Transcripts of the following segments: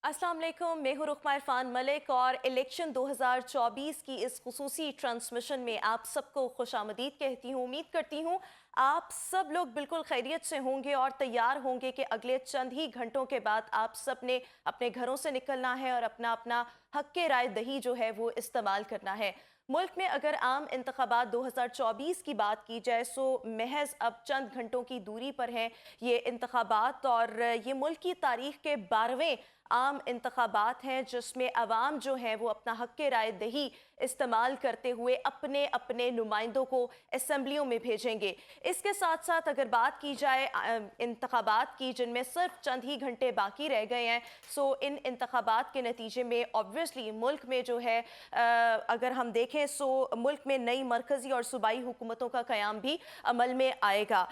अस्सलाम वालेकुम, मैं हूँ रुकमा इरफान मलिक और इलेक्शन 2024 की इस खुसूसी ट्रांसमिशन में आप सबको खुशामदीद कहती हूँ। उम्मीद करती हूँ आप सब लोग बिल्कुल खैरियत से होंगे और तैयार होंगे कि अगले चंद ही घंटों के बाद आप सब ने अपने घरों से निकलना है और अपना अपना हक के राय दही जो है वो इस्तेमाल करना है। मुल्क में अगर आम इंतखाबात 2024 की बात की जाए सो महज अब चंद घंटों की दूरी पर हैं ये इंतखाबात और ये मुल्क की तारीख के 12वें आम इंतखाबात हैं जिसमें अवाम जो है वो अपना हक के राय दही इस्तेमाल करते हुए अपने अपने नुमाइंदों को असम्बलियों में भेजेंगे। इसके साथ साथ अगर बात की जाए इंतखाबात की जिनमें सिर्फ चंद ही घंटे बाकी रह गए हैं, सो इन इंतखाबात के नतीजे में ऑब्वियसली मुल्क में जो है अगर हम देखें सो मुल्क में नई मरकज़ी और सूबाई हुकूमतों का क़याम भी अमल में आएगा।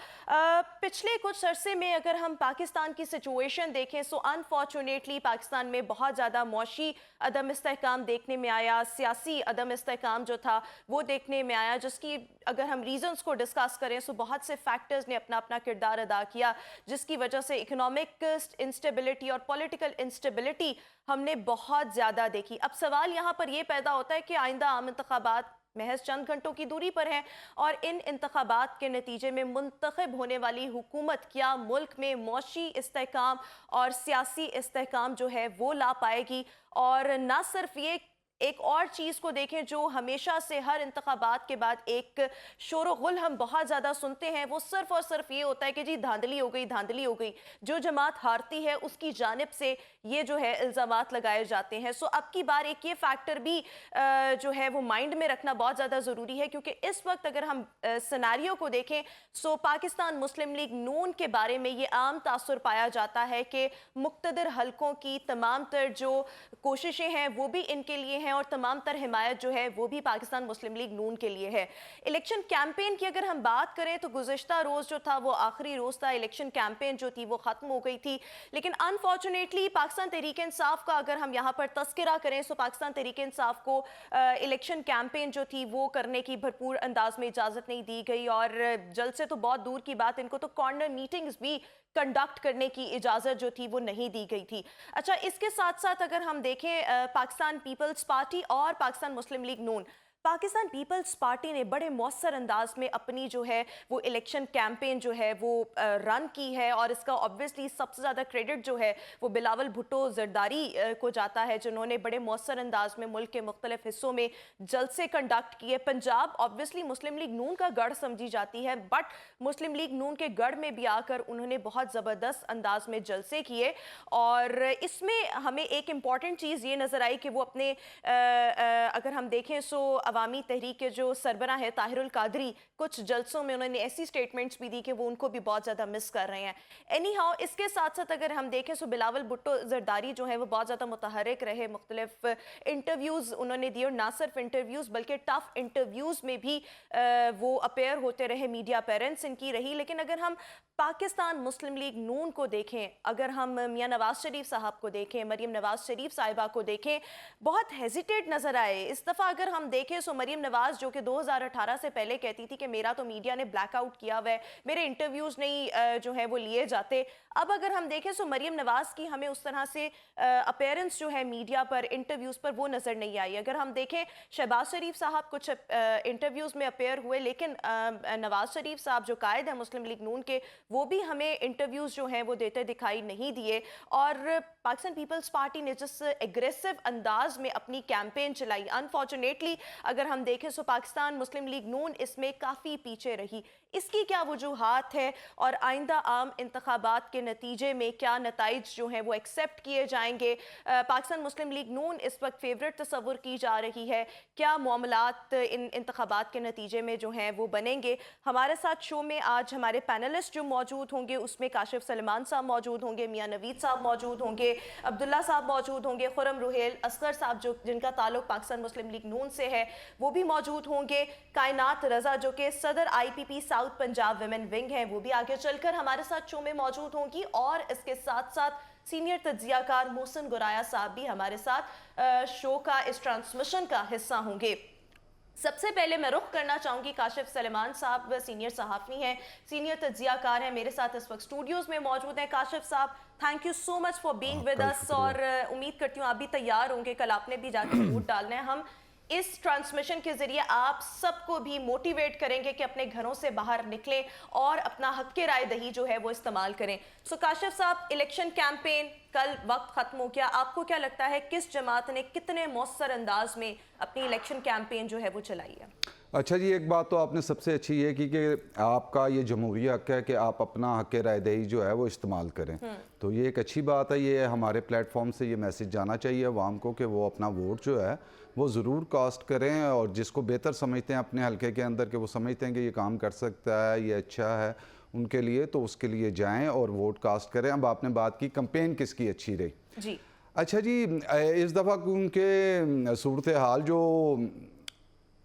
पिछले कुछ अरसे में अगर हम पाकिस्तान की सिचुएशन देखें सो अनफॉर्चुनेटली पाकिस्तान में बहुत ज़्यादा मौशी अदम इस्तेहकाम देखने में आया, सियासी अदम इस्तेहकाम जो था वो देखने में आया, जिसकी अगर हम रीजंस को डिस्कस करें तो बहुत से फैक्टर्स ने अपना अपना किरदार अदा किया, जिसकी वजह से इकोनॉमिक इंस्टेबिलिटी और पॉलिटिकल इंस्टेबिलिटी हमने बहुत ज़्यादा देखी। अब सवाल यहाँ पर यह पैदा होता है कि आइंदा आम इंतखाबात महज चंद घंटों की दूरी पर हैं और इन इंतखाबात के नतीजे में मुंतखब होने वाली हुकूमत क्या मुल्क में मौशी इस्तेहकाम और सियासी इस्तेहकाम जो है वो ला पाएगी। और ना सिर्फ ये एक और चीज़ को देखें जो हमेशा से हर इंतखाबात के बाद एक शोर गुल हम बहुत ज़्यादा सुनते हैं, वो सिर्फ और सिर्फ ये होता है कि जी धांधली हो गई, धांधली हो गई। जो जमात हारती है उसकी जानिब से ये जो है इल्ज़ामात लगाए जाते हैं। सो अब की बार एक ये फैक्टर भी जो है वो माइंड में रखना बहुत ज़्यादा ज़रूरी है, क्योंकि इस वक्त अगर हम सिनेरियो को देखें सो पाकिस्तान मुस्लिम लीग नून के बारे में ये आम तासुर पाया जाता है कि मुक़्तदर हलकों की तमाम तर जो कोशिशें हैं वो भी इनके लिए हैं और तमाम तर हिमायत जो है वो भी पाकिस्तान मुस्लिम लीग नून के लिए है। इलेक्शन कैंपेन की अगर हम बात करें तो गुज़िश्ता रोज़ जो था वो आखिरी रोज़ था, इलेक्शन कैंपेन जो थी वो ख़त्म हो गई थी, लेकिन अनफॉर्चुनेटली पाकिस्तान तहरीक इंसाफ का अगर हम यहाँ पर तस्करा करें तो पाकिस्तान तहरीक इंसाफ को इलेक्शन कैंपेन जो थी वो करने की भरपूर अंदाज में इजाज़त नहीं दी गई और जलसे तो बहुत दूर की बात, इनको तो कॉर्नर मीटिंग्स भी कंडक्ट करने की इजाज़त जो थी वो नहीं दी गई थी। अच्छा, इसके साथ साथ अगर हम देखें पाकिस्तान पीपल्स पार्टी और पाकिस्तान मुस्लिम लीग नून, पाकिस्तान पीपल्स पार्टी ने बड़े मौसर अंदाज में अपनी जो है वो इलेक्शन कैंपेन जो है वो रन की है और इसका ऑब्वियसली सबसे ज़्यादा क्रेडिट जो है वो बिलावल भुट्टो जरदारी को जाता है, जिन्होंने बड़े मौसर अंदाज में मुल्क के मुख्तलिफ हिस्सों में जलसे कंडक्ट किए। पंजाब ऑब्वियसली मुस्लिम लीग नून का गढ़ समझी जाती है, बट मुस्लिम लीग नून के गढ़ में भी आकर उन्होंने बहुत ज़बरदस्त अंदाज में जलसे किए और इसमें हमें एक इम्पॉर्टेंट चीज़ ये नज़र आई कि वो अपने अगर हम देखें सो अवामी तहरीक के जो सरबरा है ताहिरुल कादरी, कुछ जलसों में उन्होंने ऐसी स्टेटमेंट्स भी दी कि वो उनको भी बहुत ज़्यादा मिस कर रहे हैं। एनी हाउ, इसके साथ साथ अगर हम देखें सो बिलावल भुट्टो जरदारी जो है वो बहुत ज़्यादा मुतहरिक रहे, मुख्तलिफ इंटरव्यूज़ उन्होंने दिए और ना सिर्फ इंटरव्यूज़ बल्कि टफ इंटरव्यूज़ में भी वो अपेयर होते रहे, मीडिया पेरेंट्स इनकी रही। लेकिन अगर हम पाकिस्तान मुस्लिम लीग नून को देखें, अगर हम मियां नवाज शरीफ साहब को देखें, मरीम नवाज शरीफ साहिबा को देखें, बहुत हेजिटेट नज़र आए इस दफ़ा। अगर हम देखें सो मरीम नवाज जो कि 2018 से पहले कहती थी कि मेरा तो मीडिया ने ब्लैकआउट किया हुआ है, मेरे इंटरव्यूज़ नहीं जो है वो लिए जाते, अब अगर हम देखें सो मरीम नवाज की हमें उस तरह से अपेयरेंस जो है मीडिया पर, इंटरव्यूज़ पर वो नज़र नहीं आई। अगर हम देखें शहबाज शरीफ साहब कुछ इंटरव्यूज़ में अपेयर हुए, लेकिन नवाज शरीफ साहब जो कायद है मुस्लिम लीग नून के, वो भी हमें इंटरव्यूज़ जो हैं वो देते दिखाई नहीं दिए। और पाकिस्तान पीपल्स पार्टी ने जिस एग्रेसिव अंदाज में अपनी कैंपेन चलाई, अनफॉर्चुनेटली अगर हम देखें सो पाकिस्तान मुस्लिम लीग नून इसमें काफ़ी पीछे रही। इसकी क्या वजूहात है और आइंदा आम इंतखाबात के नतीजे में क्या नताइज जो हैं वो एक्सेप्ट किए जाएंगे? पाकिस्तान मुस्लिम लीग नून इस वक्त फेवरेट तस्वुर की जा रही है, क्या मामलात इन इंतखाबात के नतीजे में जो हैं वो बनेंगे? हमारे साथ शो में आज हमारे पैनलिस्ट जो मौजूद होंगे उसमें काशिफ सलमान साहब मौजूद होंगे, मियां नवीद साहब मौजूद होंगे, अब्दुल्ला साहब मौजूद होंगे, खुरम रुहेल, असगर साहब जो जिनका ताल्लुक पाकिस्तान मुस्लिम लीग नून से है वो भी मौजूद होंगे, कायनात रजा जो कि सदर IPP south Punjab women wing हैं वो भी आगे चलकर हमारे साथ शो में मौजूद होंगी, और इसके साथ साथ सीनियर तज्जियाकार मोहसिन गुराया साहब भी हमारे साथ शो का इस ट्रांसमिशन का हिस्सा होंगे। सबसे पहले मैं रुख करना चाहूँगी काशिफ सलेमान साहब, सीनियर सहाफ़ी हैं, सीनियर तज्ज़ियाकार हैं, मेरे साथ इस वक्त स्टूडियोज़ में मौजूद हैं। काशिफ साहब, thank you so much for being with us, और उम्मीद करती हूँ आप भी तैयार होंगे, कल आपने भी जाके वोट डालना है। हम इस ट्रांसमिशन के ज़रिए आप सबको भी मोटिवेट करेंगे कि अपने घरों से बाहर निकलें और अपना हक़ के राय दही जो है वो इस्तेमाल करें। सो काशिफ साहब, इलेक्शन कैंपेन कल वक्त ख़त्म हो गया, आपको क्या लगता है किस जमात ने कितने मौसर अंदाज में अपनी इलेक्शन कैंपेन जो है वो चलाई है? अच्छा जी, एक बात तो आपने सबसे अच्छी ये की कि आपका ये जमहूरी हक़ है कि आप अपना हक़ राय दही जो है वो इस्तेमाल करें, तो ये एक अच्छी बात है। ये हमारे प्लेटफॉर्म से ये मैसेज जाना चाहिए अवाम को कि वो अपना वोट जो है वो ज़रूर कास्ट करें, और जिसको बेहतर समझते हैं अपने हलके के अंदर कि वो समझते हैं कि ये काम कर सकता है, ये अच्छा है उनके लिए, तो उसके लिए जाएँ और वोट कास्ट करें। अब आपने बात की कंपेन किसकी अच्छी रही जी। अच्छा जी, इस दफ़ा उनके सूरत हाल जो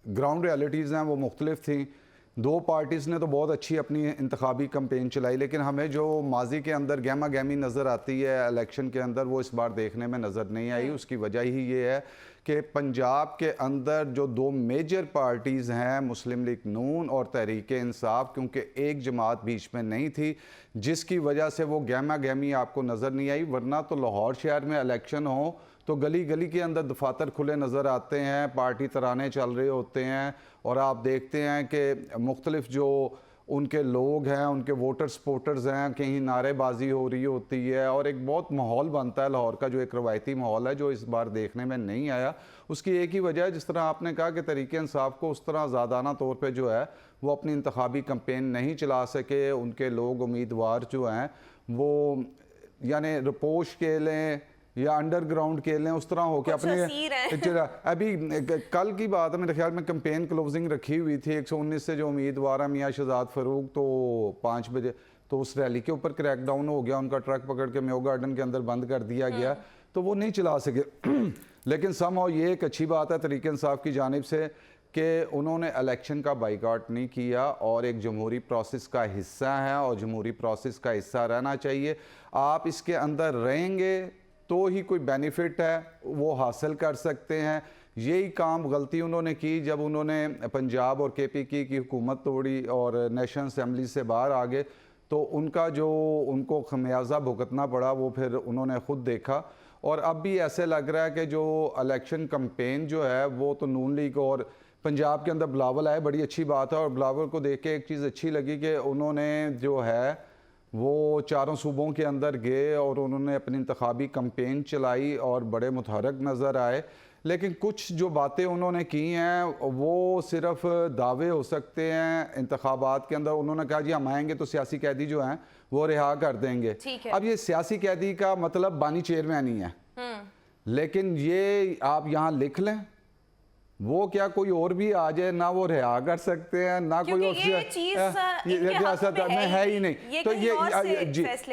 ग्राउंड रियलिटीज़ हैं वो मुख्तलिफ थी। दो पार्टीज़ ने तो बहुत अच्छी अपनी इंतखाबी कैंपेन चलाई, लेकिन हमें जो माजी के अंदर गहमा गहमी नज़र आती है इलेक्शन के अंदर, वो इस बार देखने में नज़र नहीं आई। उसकी वजह ही ये है कि पंजाब के अंदर जो दो मेजर पार्टीज़ हैं, मुस्लिम लीग नून और तहरीक इंसाफ, क्योंकि एक जमात बीच में नहीं थी, जिसकी वजह से वो गहमा गहमी आपको नज़र नहीं आई। वरना तो लाहौर शहर में इलेक्शन हो तो गली गली के अंदर दफातर खुले नज़र आते हैं, पार्टी तराने चल रहे होते हैं, और आप देखते हैं कि मुख्तलिफ जो उनके लोग हैं, उनके वोटर सपोर्टर्स हैं, कहीं नारेबाजी हो रही होती है, और एक बहुत माहौल बनता है लाहौर का, जो एक रवायती माहौल है, जो इस बार देखने में नहीं आया। उसकी एक ही वजह है, जिस तरह आपने कहा कि तहरीक इंसाफ को उस तरह आज़ादाना तौर पे जो है वो अपनी इंतखाबी कैंपेन नहीं चला सके। उनके लोग उम्मीदवार जो हैं वो यानी रिपोश के लें या अंडरग्राउंड खेल लें, उस तरह हो के अपने अभी कल की बात है, मेरे ख्याल में कैंपेन क्लोजिंग रखी हुई थी 119 से जो उम्मीदवार हैं मियाँ शहजाद फ़ारूक, तो 5 बजे तो उस रैली के ऊपर क्रैकडाउन हो गया, उनका ट्रक पकड़ के म्यो गार्डन के अंदर बंद कर दिया गया, तो वो नहीं चला सके। लेकिन समहाउ ये एक अच्छी बात है तहरीक इंसाफ की जानिब से कि उन्होंने इलेक्शन का बाइकआउट नहीं किया और एक जमहूरी प्रोसेस का हिस्सा है, और जमहूरी प्रोसेस का हिस्सा रहना चाहिए। आप इसके अंदर रहेंगे तो ही कोई बेनिफिट है वो हासिल कर सकते हैं। यही काम गलती उन्होंने की जब उन्होंने पंजाब और KPK की हुकूमत तोड़ी और नेशनल असम्बली से बाहर आ गए, तो उनका जो उनको खमियाजा भुगतना पड़ा वो फिर उन्होंने ख़ुद देखा। और अब भी ऐसे लग रहा है कि जो इलेक्शन कैंपेन जो है वो तो नून लीग और पंजाब के अंदर बिलावल आए, बड़ी अच्छी बात है, और बिलावल को देख के एक चीज़ अच्छी लगी कि उन्होंने जो है वो चारों सूबों के अंदर गए और उन्होंने अपनी इंतखाबी कैंपेन चलाई और बड़े मुतहरक नज़र आए। लेकिन कुछ जो बातें उन्होंने की हैं वो सिर्फ दावे हो सकते हैं। इंतखाबात के अंदर उन्होंने कहा जी हम आएंगे तो सियासी कैदी जो हैं वो रिहा कर देंगे। अब ये सियासी कैदी का मतलब बानी चेयरमैन ही है, लेकिन ये आप यहाँ लिख लें, वो क्या कोई और भी आ जाए ना वो रिहा कर सकते हैं ना कोई और रियासत में है ही नहीं। तो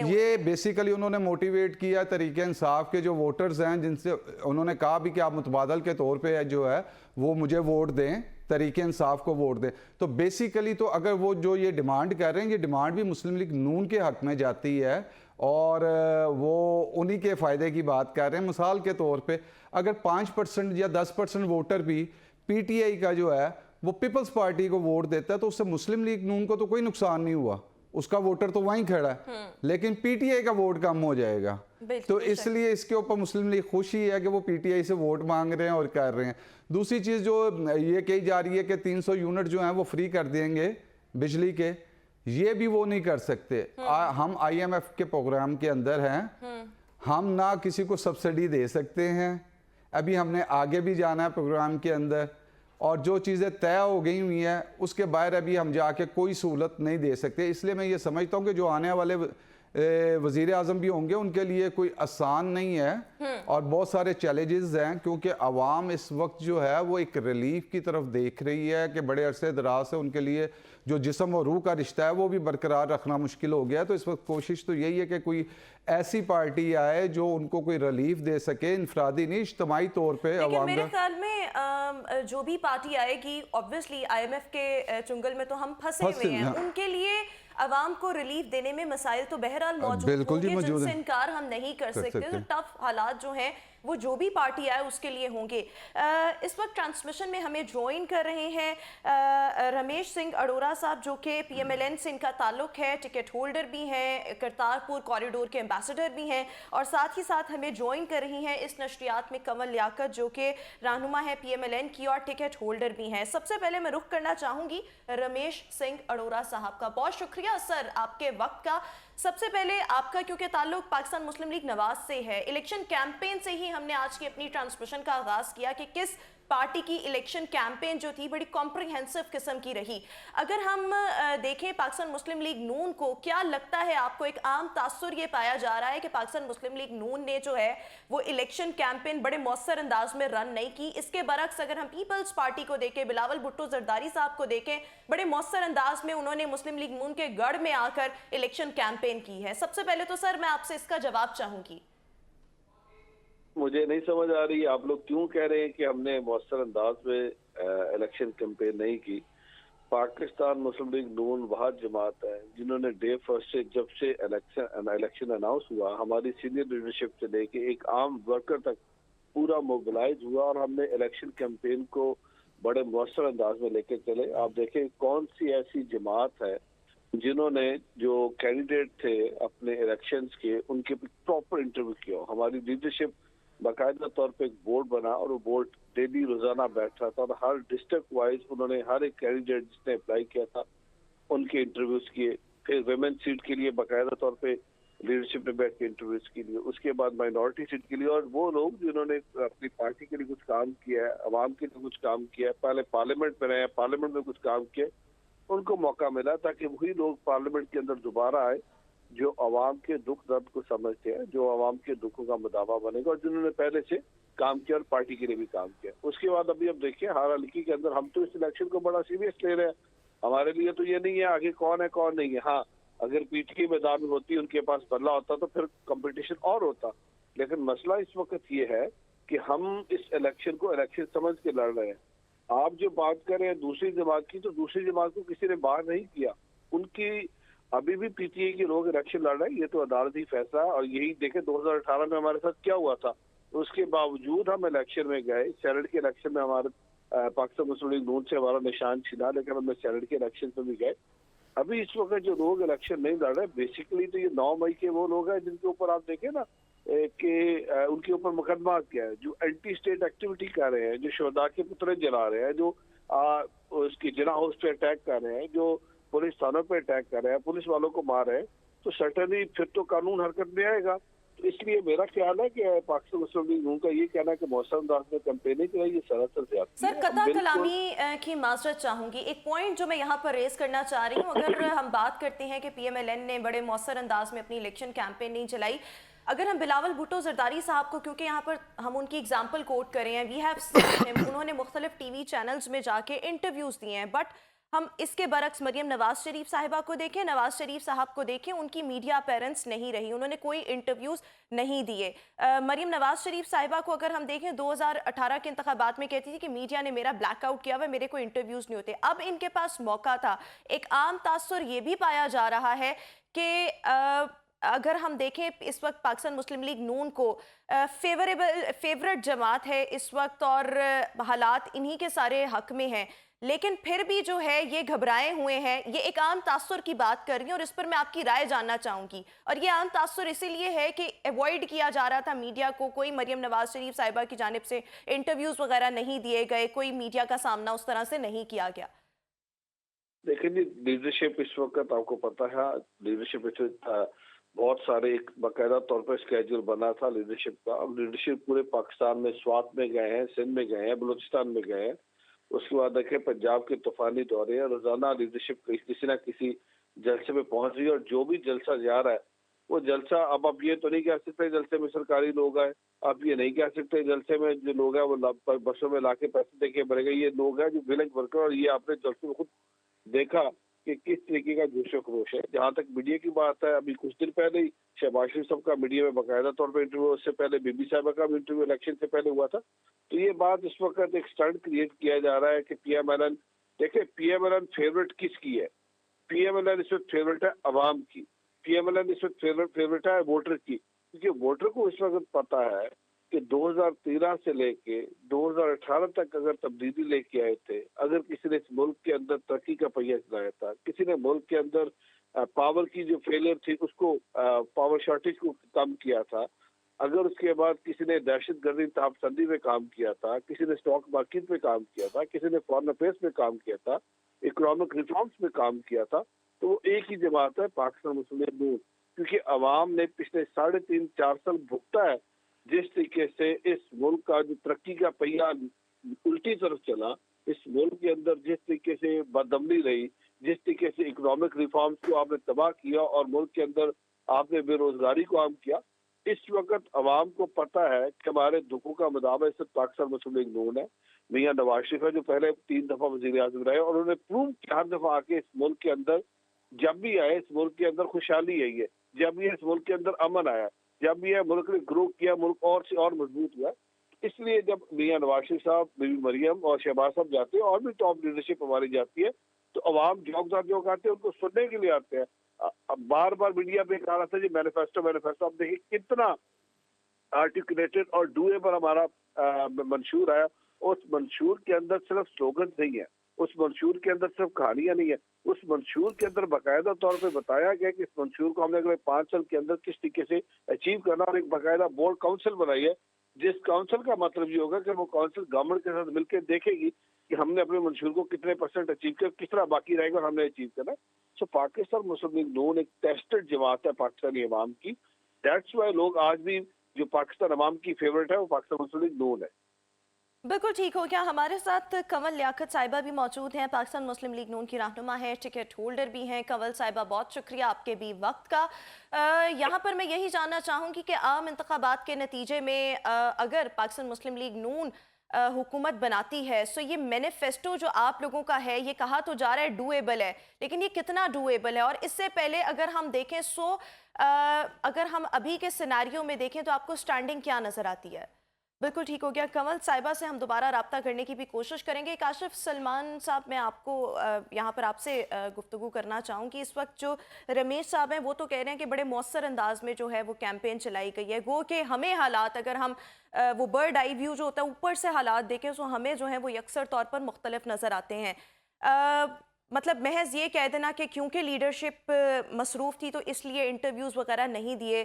ये बेसिकली उन्होंने मोटिवेट किया तरीके इंसाफ के जो वोटर्स हैं, जिनसे उन्होंने कहा भी कि आप मुतबादल के तौर पे जो है वो मुझे वोट दें, तरीके इंसाफ को वोट दें। तो बेसिकली तो अगर वो जो ये डिमांड कर रहे हैं, ये डिमांड भी मुस्लिम लीग नून के हक में जाती है और वो उन्हीं के फ़ायदे की बात कर रहे हैं। मिसाल के तौर पे अगर 5% या 10% वोटर भी PTI का जो है वो पीपल्स पार्टी को वोट देता है तो उससे मुस्लिम लीग नून को तो कोई नुकसान नहीं हुआ, उसका वोटर तो वहीं खड़ा है, लेकिन PTI का वोट कम हो जाएगा। तो इसलिए इसके ऊपर मुस्लिम लीग खुश ही है कि वो PTI से वोट मांग रहे हैं और कर रहे हैं। दूसरी चीज़ जो ये कही जा रही है कि 300 यूनिट जो हैं वो फ्री कर देंगे बिजली के, ये भी वो नहीं कर सकते। हम IMF के प्रोग्राम के अंदर हैं, हम ना किसी को सब्सिडी दे सकते हैं, अभी हमने आगे भी जाना है प्रोग्राम के अंदर, और जो चीज़ें तय हो गई हुई हैं उसके बाहर अभी हम जाके कोई सहूलत नहीं दे सकते। इसलिए मैं ये समझता हूँ कि जो आने वाले वज़ीर आज़म भी होंगे उनके लिए कोई आसान नहीं है और बहुत सारे चैलेंजेस हैं, क्योंकि आवाम इस वक्त जो है वो एक रिलीफ की तरफ देख रही है कि बड़े अरसे दराज से उनके लिए जो जिस्म और रूह का रिश्ता है वो भी बरकरार रखना मुश्किल हो गया। तो इस वक्त कोशिश तो यही है कि कोई ऐसी पार्टी आए जो उनको कोई रिलीफ दे सके, इनफरादी नहीं, इज्तिमाई तौर पे आवाम। मेरे ख्याल में जो भी पार्टी आएगी ऑब्वियसली IMF के चुंगल में तो हम फंसे हुए हैं, उनके लिए अवाम को रिलीफ देने में मसाइल तो बहरहाल मौजूद होंगे, जिनसे इनकार हम नहीं कर सकते। तो टफ हालात जो हैं वो जो भी पार्टी आए उसके लिए होंगे। इस वक्त ट्रांसमिशन में हमें ज्वाइन कर रहे हैं रमेश सिंह अरोड़ा साहब, जो कि PMLN से इनका ताल्लुक है, टिकट होल्डर भी हैं, करतारपुर कॉरिडोर के एम्बेसडर भी हैं, और साथ ही साथ हमें ज्वाइन कर रही हैं इस नशरियात में कमल लियाकत, जो कि रहनुमा है PMLN की और टिकट होल्डर भी हैं। सबसे पहले मैं रुख करना चाहूँगी रमेश सिंह अरोड़ा साहब का। बहुत शुक्रिया सर आपके वक्त का। सबसे पहले आपका, क्योंकि ताल्लुक पाकिस्तान मुस्लिम लीग नवाज से है, इलेक्शन कैंपेन से ही हमने आज की अपनी ट्रांसमिशन का आगाज़ किया कि किस पार्टी की इलेक्शन कैंपेन जो थी बड़ी कॉम्प्रिहेंसिव किस्म की रही। अगर हम देखें पाकिस्तान मुस्लिम लीग नून को, क्या लगता है आपको, एक आम तासुर ये पाया जा रहा है कि पाकिस्तान मुस्लिम लीग नून ने जो है वो इलेक्शन कैंपेन बड़े मौसर अंदाज में रन नहीं की। इसके बरक्स अगर हम पीपल्स पार्टी को देखें, बिलावल भुट्टो जरदारी साहब को देखें, बड़े मौसर अंदाज में उन्होंने मुस्लिम लीग नून के गढ़ में आकर इलेक्शन कैंपेन की है। सबसे पहले तो सर मैं आपसे इसका जवाब चाहूंगी। मुझे नहीं समझ आ रही आप लोग क्यों कह रहे हैं कि हमने मौसर अंदाज में इलेक्शन कैंपेन नहीं की। पाकिस्तान मुस्लिम लीग नून वह जमात है जिन्होंने डे फर्स्ट से, जब से इलेक्शन अनाउंस हुआ, हमारी सीनियर लीडरशिप से लेके एक आम वर्कर तक पूरा मोबिलाइज हुआ और हमने इलेक्शन कैंपेन को बड़े मौसर अंदाज में लेके चले। आप देखें कौन सी ऐसी जमात है जिन्होंने जो कैंडिडेट थे अपने इलेक्शंस के, उनके प्रॉपर इंटरव्यू किया। हमारी लीडरशिप बाकायदा तौर पे एक बोर्ड बना और वो बोर्ड डेली रोजाना बैठ रहा था और हर डिस्ट्रिक्ट वाइज उन्होंने हर एक कैंडिडेट जिसने अप्लाई किया था उनके इंटरव्यूज किए। फिर वुमेन सीट के लिए बाकायदा तौर पे लीडरशिप ने बैठ के इंटरव्यूज के लिए, उसके बाद माइनॉरिटी सीट के लिए, और वो लोग जिन्होंने अपनी पार्टी के लिए कुछ काम किया है, अवाम के लिए कुछ काम किया है, पहले पार्लियामेंट में रहे, पार्लियामेंट में कुछ काम किया, उनको मौका मिला ताकि वही लोग पार्लियामेंट के अंदर दोबारा आए जो अवाम के दुख दर्द को समझते हैं, जो अवाम के दुखों का मुदावा बनेगा और जिन्होंने पहले से काम किया और पार्टी के लिए भी काम किया। उसके बाद अभी अब देखिए हार हल्की के अंदर हम तो इस इलेक्शन को बड़ा सीरियस ले रहे हैं। हमारे लिए तो ये नहीं है आगे कौन है कौन नहीं है। हाँ, अगर पीटी मैदान में होती, उनके पास बल्ला होता तो फिर कंपटीशन और होता, लेकिन मसला इस वक्त ये है कि हम इस इलेक्शन को इलेक्शन समझ के लड़ रहे हैं। आप जो बात कर रहे हैं दूसरी जमात की, तो दूसरी जमात को किसी ने बाहर नहीं किया। उनकी अभी भी पीटीआई के लोग इलेक्शन लड़ रहे हैं, ये तो अदालती फैसला है। और यही देखें 2018 में हमारे साथ क्या हुआ था, उसके बावजूद हम इलेक्शन में गए। सेनेट के इलेक्शन में हमारे पाकिस्तान मुस्लिम लीग नून से हमारा निशान छिना, लेकिन हमने सेनेट के इलेक्शन में भी गए। अभी इस वक्त जो लोग इलेक्शन नहीं लड़ रहे, बेसिकली तो ये 9 मई के वो लोग हैं जिनके ऊपर आप देखें ना कि उनके ऊपर मुकदमा किया है, जो एंटी स्टेट एक्टिविटी कर रहे हैं, जो शहदा के पुतले जला रहे हैं, जो उसकी जिना हाउस पे अटैक कर रहे हैं, जो पुलिस थानों पे अटैक कर रहे हैं, पुलिस वालों को मार रहे हैं, तो सर्टनली फिर तो कानून हरकत में आएगा। तो इसलिए मेरा ख्याल है कि पाकिस्तान मुस्लिम लीग नून का ये कहना है कि मौसम अंदाज में कैंपेनिंग की ये सरासर ज्यादती है। सर कता कलामी की माजरत चाहूंगी, एक पॉइंट जो मैं यहाँ पर रेज करना चाह रही हूँ। अगर हम बात करते हैं कि PMLN ने बड़े मौसर अंदाज में अपनी इलेक्शन कैंपेन नहीं चलाई, अगर हम बिलावल भुट्टो जरदारी साहब को, क्योंकि यहाँ पर हम उनकी एग्जाम्पल कोट कर रहे हैं, वी हैव उन्होंने मुख्तलिफ TV चैनल्स में जाके इंटरव्यूज दिए हैं, बट हम इसके बरक्स मरियम नवाज शरीफ साहिबा को देखें, नवाज शरीफ साहब को देखें, उनकी मीडिया अपीयरेंस नहीं रही, उन्होंने कोई इंटरव्यूज नहीं दिए। मरियम नवाज शरीफ साहिबा को अगर हम देखें 2018 के इंतखाबात में कहती थी कि मीडिया ने मेरा ब्लैकआउट किया हुआ, मेरे को इंटरव्यूज नहीं होते। अब इनके पास मौका था। एक आम तासुर ये भी पाया जा रहा है कि अगर हम देखें इस वक्त पाकिस्तान मुस्लिम लीग नून को फेवरेट जमात है इस वक्त और हालात इन्हीं के सारे हक में हैं, लेकिन फिर भी जो है ये घबराए हुए हैं। ये एक आम तासुर की बात कर रही हूँ और इस पर मैं आपकी राय जानना चाहूँगी। और ये आम तासुर इसीलिए है कि अवॉइड किया जा रहा था मीडिया को, कोई मरियम नवाज शरीफ साहिबा की जानिब से इंटरव्यूज़ वगैरह नहीं दिए गए, कोई मीडिया का सामना उस तरह से नहीं किया गया। देखिए जी, लीडरशिप इस वक्त आपको पता है, लीडरशिप बहुत सारे एक बाकायदा तौर पर स्केड्यूल बना था लीडरशिप का। अब लीडरशिप पूरे पाकिस्तान में स्वात में गए हैं, सिंध में गए हैं, बलूचिस्तान में गए हैं, उसके बाद देखें पंजाब के तूफानी दौरे हैं। रोजाना लीडरशिप किसी ना किसी जलसे में पहुंच रही है और जो भी जलसा जा रहा है वो जलसा, अब आप ये तो नहीं कह सकते जलसे में सरकारी लोग आए, आप ये नहीं कह सकते जलसे में जो लोग हैं वो बसों में लाके पैसे देके भरेंगे, ये लोग हैं जो विलेज वर्कर। और ये आपने जलसे में खुद देखा कि किस तरीके का जोश खरोश है। जहाँ तक मीडिया की बात है, अभी कुछ दिन पहले ही शहबाज शरीफ साहब का मीडिया में बाकायदा तौर पर इंटरव्यू, उससे पहले बीबी साहबा का भी इंटरव्यू इलेक्शन से पहले हुआ था। तो ये बात इस वक्त एक स्टंट क्रिएट किया जा रहा है कि PMLN, देखिए PMLN फेवरेट किसकी है? PMLN इस वक्त फेवरेट है अवाम की, PMLN इस वक्त फेवरेट है वोटर की, क्योंकि वोटर को इस वक्त पता है کہ 2013 سے لے کے 2018 تک اگر تبدیلی لے کے آئے تھے, اگر کسی نے اس ملک کے اندر ترقی کا پہیہ چلایا تھا, کسی نے ملک کے اندر پاور کی جو فیلئر تھی اس کو, پاور شارٹیج کو کم کیا تھا, اگر اس کے بعد کسی نے دہشت گردی انتہا پسندی پہ کام کیا تھا, کسی نے اسٹاک مارکیٹ پہ کام کیا تھا, کسی نے فارن افیئرس پہ کام کیا تھا, اکنامک ریفارمز پہ کام کیا تھا, تو وہ ایک ہی جماعت ہے, پاکستان مسلم لیگ نون. کیونکہ عوام نے پچھلے 3.5-4 سال بھگتا ہے جس طریقے سے اس ملک کا جو ترقی کا پہیہ الٹی طرف چلا, اس ملک کے اندر جس طریقے سے بدامنی رہی, جس طریقے سے اکنامک ریفارمز کو آپ نے تباہ کیا اور ملک کے اندر آپ نے بے روزگاری کو عام کیا. اس وقت عوام کو پتہ ہے کہ ہمارے دکھوں کا مداوع صرف پاکستان مسلم لیگ نون ہے. میاں نواز شریف ہے جو پہلے 3 دفعہ وزیر اعظم رہے, اور انہوں نے پروو کیا ہر دفعہ آ کے اس ملک کے اندر جب بھی آئے اس ملک کے اندر خوشحالی آئی ہے, جب بھی اس ملک کے اندر امن آیا, جب بھی یہ ملک نے گرو کیا, ملک اور سے اور مضبوط ہوا. اس لیے جب میاں نواز شریف صاحب, بی بی مریم اور شہباز صاحب جاتے ہیں اور بھی ٹاپ لیڈرشپ ہماری جاتی ہے, تو عوام جوک آتے ہیں, ان کو سننے کے لیے آتے ہیں. اب بار بار میڈیا پہ کہا رہا تھا جی مینیفیسٹو, اب دیکھیے کتنا آرٹیکولیٹڈ اور ڈویبل ہمارا منشور آیا. اس منشور کے اندر صرف سلوگن نہیں ہے, اس منشور کے اندر صرف کہانیاں نہیں ہے, اس منشور کے اندر باقاعدہ طور پہ بتایا گیا کہ اس منشور کو ہم نے اگلے 5 سال کے اندر کس طریقے سے اچیو کرنا, اور ایک باقاعدہ بورڈ کاؤنسل بنائی ہے, جس کاؤنسل کا مطلب یہ ہوگا کہ وہ کاؤنسل گورنمنٹ کے ساتھ مل کے دیکھے گی کہ ہم نے اپنے منشور کو کتنے % اچیو کیا, کس طرح باقی رہے گا اور ہم نے اچیو کرنا. سو پاکستان مسلم لیگ نون ایک ٹیسٹڈ جماعت ہے پاکستانی عوام کی. دیٹس وائی لوگ آج بھی جو پاکستان عوام کی فیوریٹ ہے وہ پاکستان مسلم لیگ نون ہے. بالکل ٹھیک ہو گیا. ہمارے ساتھ کنول لیاقت صاحبہ بھی موجود ہیں, پاکستان مسلم لیگ نون کی رہنما ہے, ٹکٹ ہولڈر بھی ہیں. کنول صاحبہ بہت شکریہ آپ کے بھی وقت کا. یہاں پر میں یہی جاننا چاہوں گی کہ عام انتخابات کے نتیجے میں اگر پاکستان مسلم لیگ نون حکومت بناتی ہے, سو یہ مینیفیسٹو جو آپ لوگوں کا ہے, یہ کہا تو جا رہا ہے ڈویبل ہے, لیکن یہ کتنا ڈویبل ہے؟ اور اس سے پہلے اگر ہم دیکھیں سو اگر ہم ابھی کے سیناریو میں دیکھیں تو آپ کو سٹینڈنگ کیا نظر آتی ہے؟ بالکل ٹھیک ہو گیا. کنول صاحبہ سے ہم دوبارہ رابطہ کرنے کی بھی کوشش کریں گے. کاشف سلمان صاحب, میں آپ کو یہاں پر آپ سے گفتگو کرنا چاہوں گی. اس وقت جو رمیش صاحب ہیں وہ تو کہہ رہے ہیں کہ بڑے مؤثر انداز میں جو ہے وہ کیمپین چلائی گئی ہے, گو کہ ہمیں حالات, اگر ہم وہ برڈ آئی ویو جو ہوتا ہے اوپر سے حالات دیکھیں تو ہمیں جو ہیں وہ یکسر طور پر مختلف نظر آتے ہیں. مطلب محض یہ کہہ دینا کہ کیونکہ لیڈرشپ مصروف تھی تو اس لیے انٹرویوز وغیرہ نہیں دیے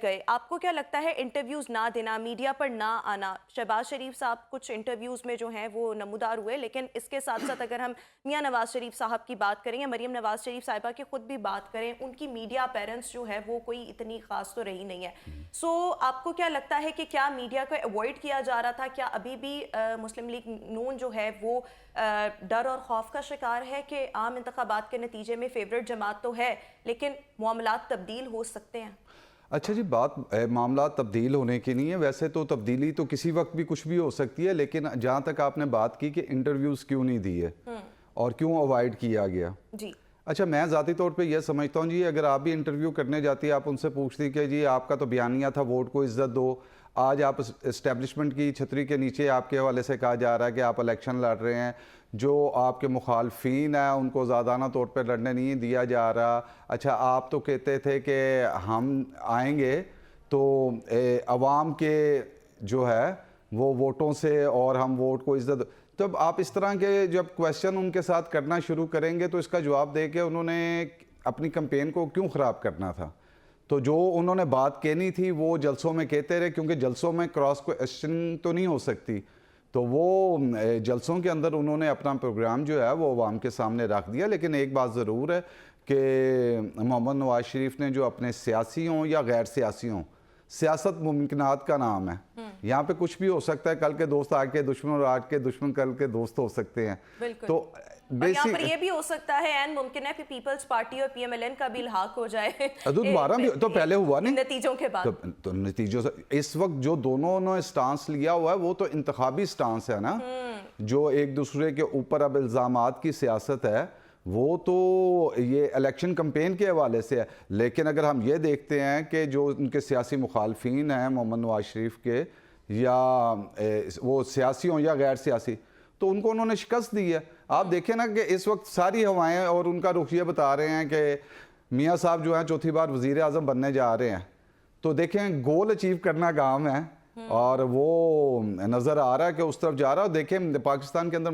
گئے. آپ کو کیا لگتا ہے انٹرویوز نہ دینا, میڈیا پر نہ آنا, شہباز شریف صاحب کچھ انٹرویوز میں جو ہیں وہ نمودار ہوئے, لیکن اس کے ساتھ ساتھ اگر ہم میاں نواز شریف صاحب کی بات کریں یا مریم نواز شریف صاحبہ کی خود بھی بات کریں, ان کی میڈیا اپیرنس جو ہے وہ کوئی اتنی خاص تو رہی نہیں ہے. سو آپ کو کیا لگتا ہے کہ کیا میڈیا کو اوائڈ کیا جا رہا تھا؟ کیا ابھی بھی مسلم لیگ نون جو ہے وہ ڈر اور خوف کا شکار ہے کہ عام انتخابات کے نتیجے میں فیورٹ جماعت تو ہے لیکن معاملات تبدیل ہو سکتے ہیں؟ اچھا جی, بات معاملات تبدیل ہونے کی نہیں ہے. ویسے تو تبدیلی تو کسی وقت بھی کچھ بھی ہو سکتی ہے, لیکن جہاں تک آپ نے بات کی کہ انٹرویوز کیوں نہیں دیے اور کیوں اوائڈ کیا گیا, جی اچھا میں ذاتی طور پہ یہ سمجھتا ہوں جی, اگر آپ بھی انٹرویو کرنے جاتی, آپ ان سے پوچھتی کہ جی آپ کا تو بیانیہ تھا ووٹ کو عزت دو, آج آپ اسٹیبلشمنٹ کی چھتری کے نیچے آپ کے حوالے سے کہا جا رہا ہے کہ آپ الیکشن لڑ رہے ہیں, جو آپ کے مخالفین ہیں ان کو زادانہ طور پہ لڑنے نہیں دیا جا رہا. اچھا آپ تو کہتے تھے کہ ہم آئیں گے تو عوام کے جو ہے وہ ووٹوں سے اور ہم ووٹ کو عزت, تب آپ اس طرح کے جب کویسچن ان کے ساتھ کرنا شروع کریں گے تو اس کا جواب دے کے انہوں نے اپنی کمپین کو کیوں خراب کرنا تھا؟ تو جو انہوں نے بات کہنی تھی وہ جلسوں میں کہتے رہے, کیونکہ جلسوں میں کراس کویسچن تو نہیں ہو سکتی, تو وہ جلسوں کے اندر انہوں نے اپنا پروگرام جو ہے وہ عوام کے سامنے رکھ دیا. لیکن ایک بات ضرور ہے کہ محمد نواز شریف نے جو اپنے سیاسی ہوں یا غیر سیاسی ہوں, سیاست ممکنات کا نام ہے, یہاں پہ کچھ بھی ہو سکتا ہے. کل کے دوست آج کے دشمن اور آج کے دشمن کل کے دوست ہو سکتے ہیں. تو یہاں پر یہ بھی ہو سکتا ہے این ممکن ہے کہ پیپلز پارٹی اور پی ایم ایل این کا بھی الحاق ہو جائے دوبارہ بھی تو پہلے ہوا نہیں نتیجوں کے بعد. تو نتیجوں سے اس وقت جو دونوں نے سٹانس لیا ہوا ہے وہ تو انتخابی سٹانس ہے نا, جو ایک دوسرے کے اوپر اب الزامات کی سیاست ہے وہ تو یہ الیکشن کمپین کے حوالے سے ہے. لیکن اگر ہم یہ دیکھتے ہیں کہ جو ان کے سیاسی مخالفین ہیں محمد نواز شریف کے, یا وہ سیاسی ہوں یا غیر سیاسی, تو ان کو انہوں نے شکست دی ہے. آپ دیکھیں نا کہ اس وقت ساری ہوائیں اور ان کا رخ یہ بتا رہے ہیں کہ میاں صاحب جو ہیں چوتھی بار وزیر اعظم بننے جا رہے ہیں. تو دیکھیں گول اچیو کرنا کام ہے, اور وہ نظر آ رہا ہے کہ اس طرف جا رہا ہے. دیکھیں پاکستان کے اندر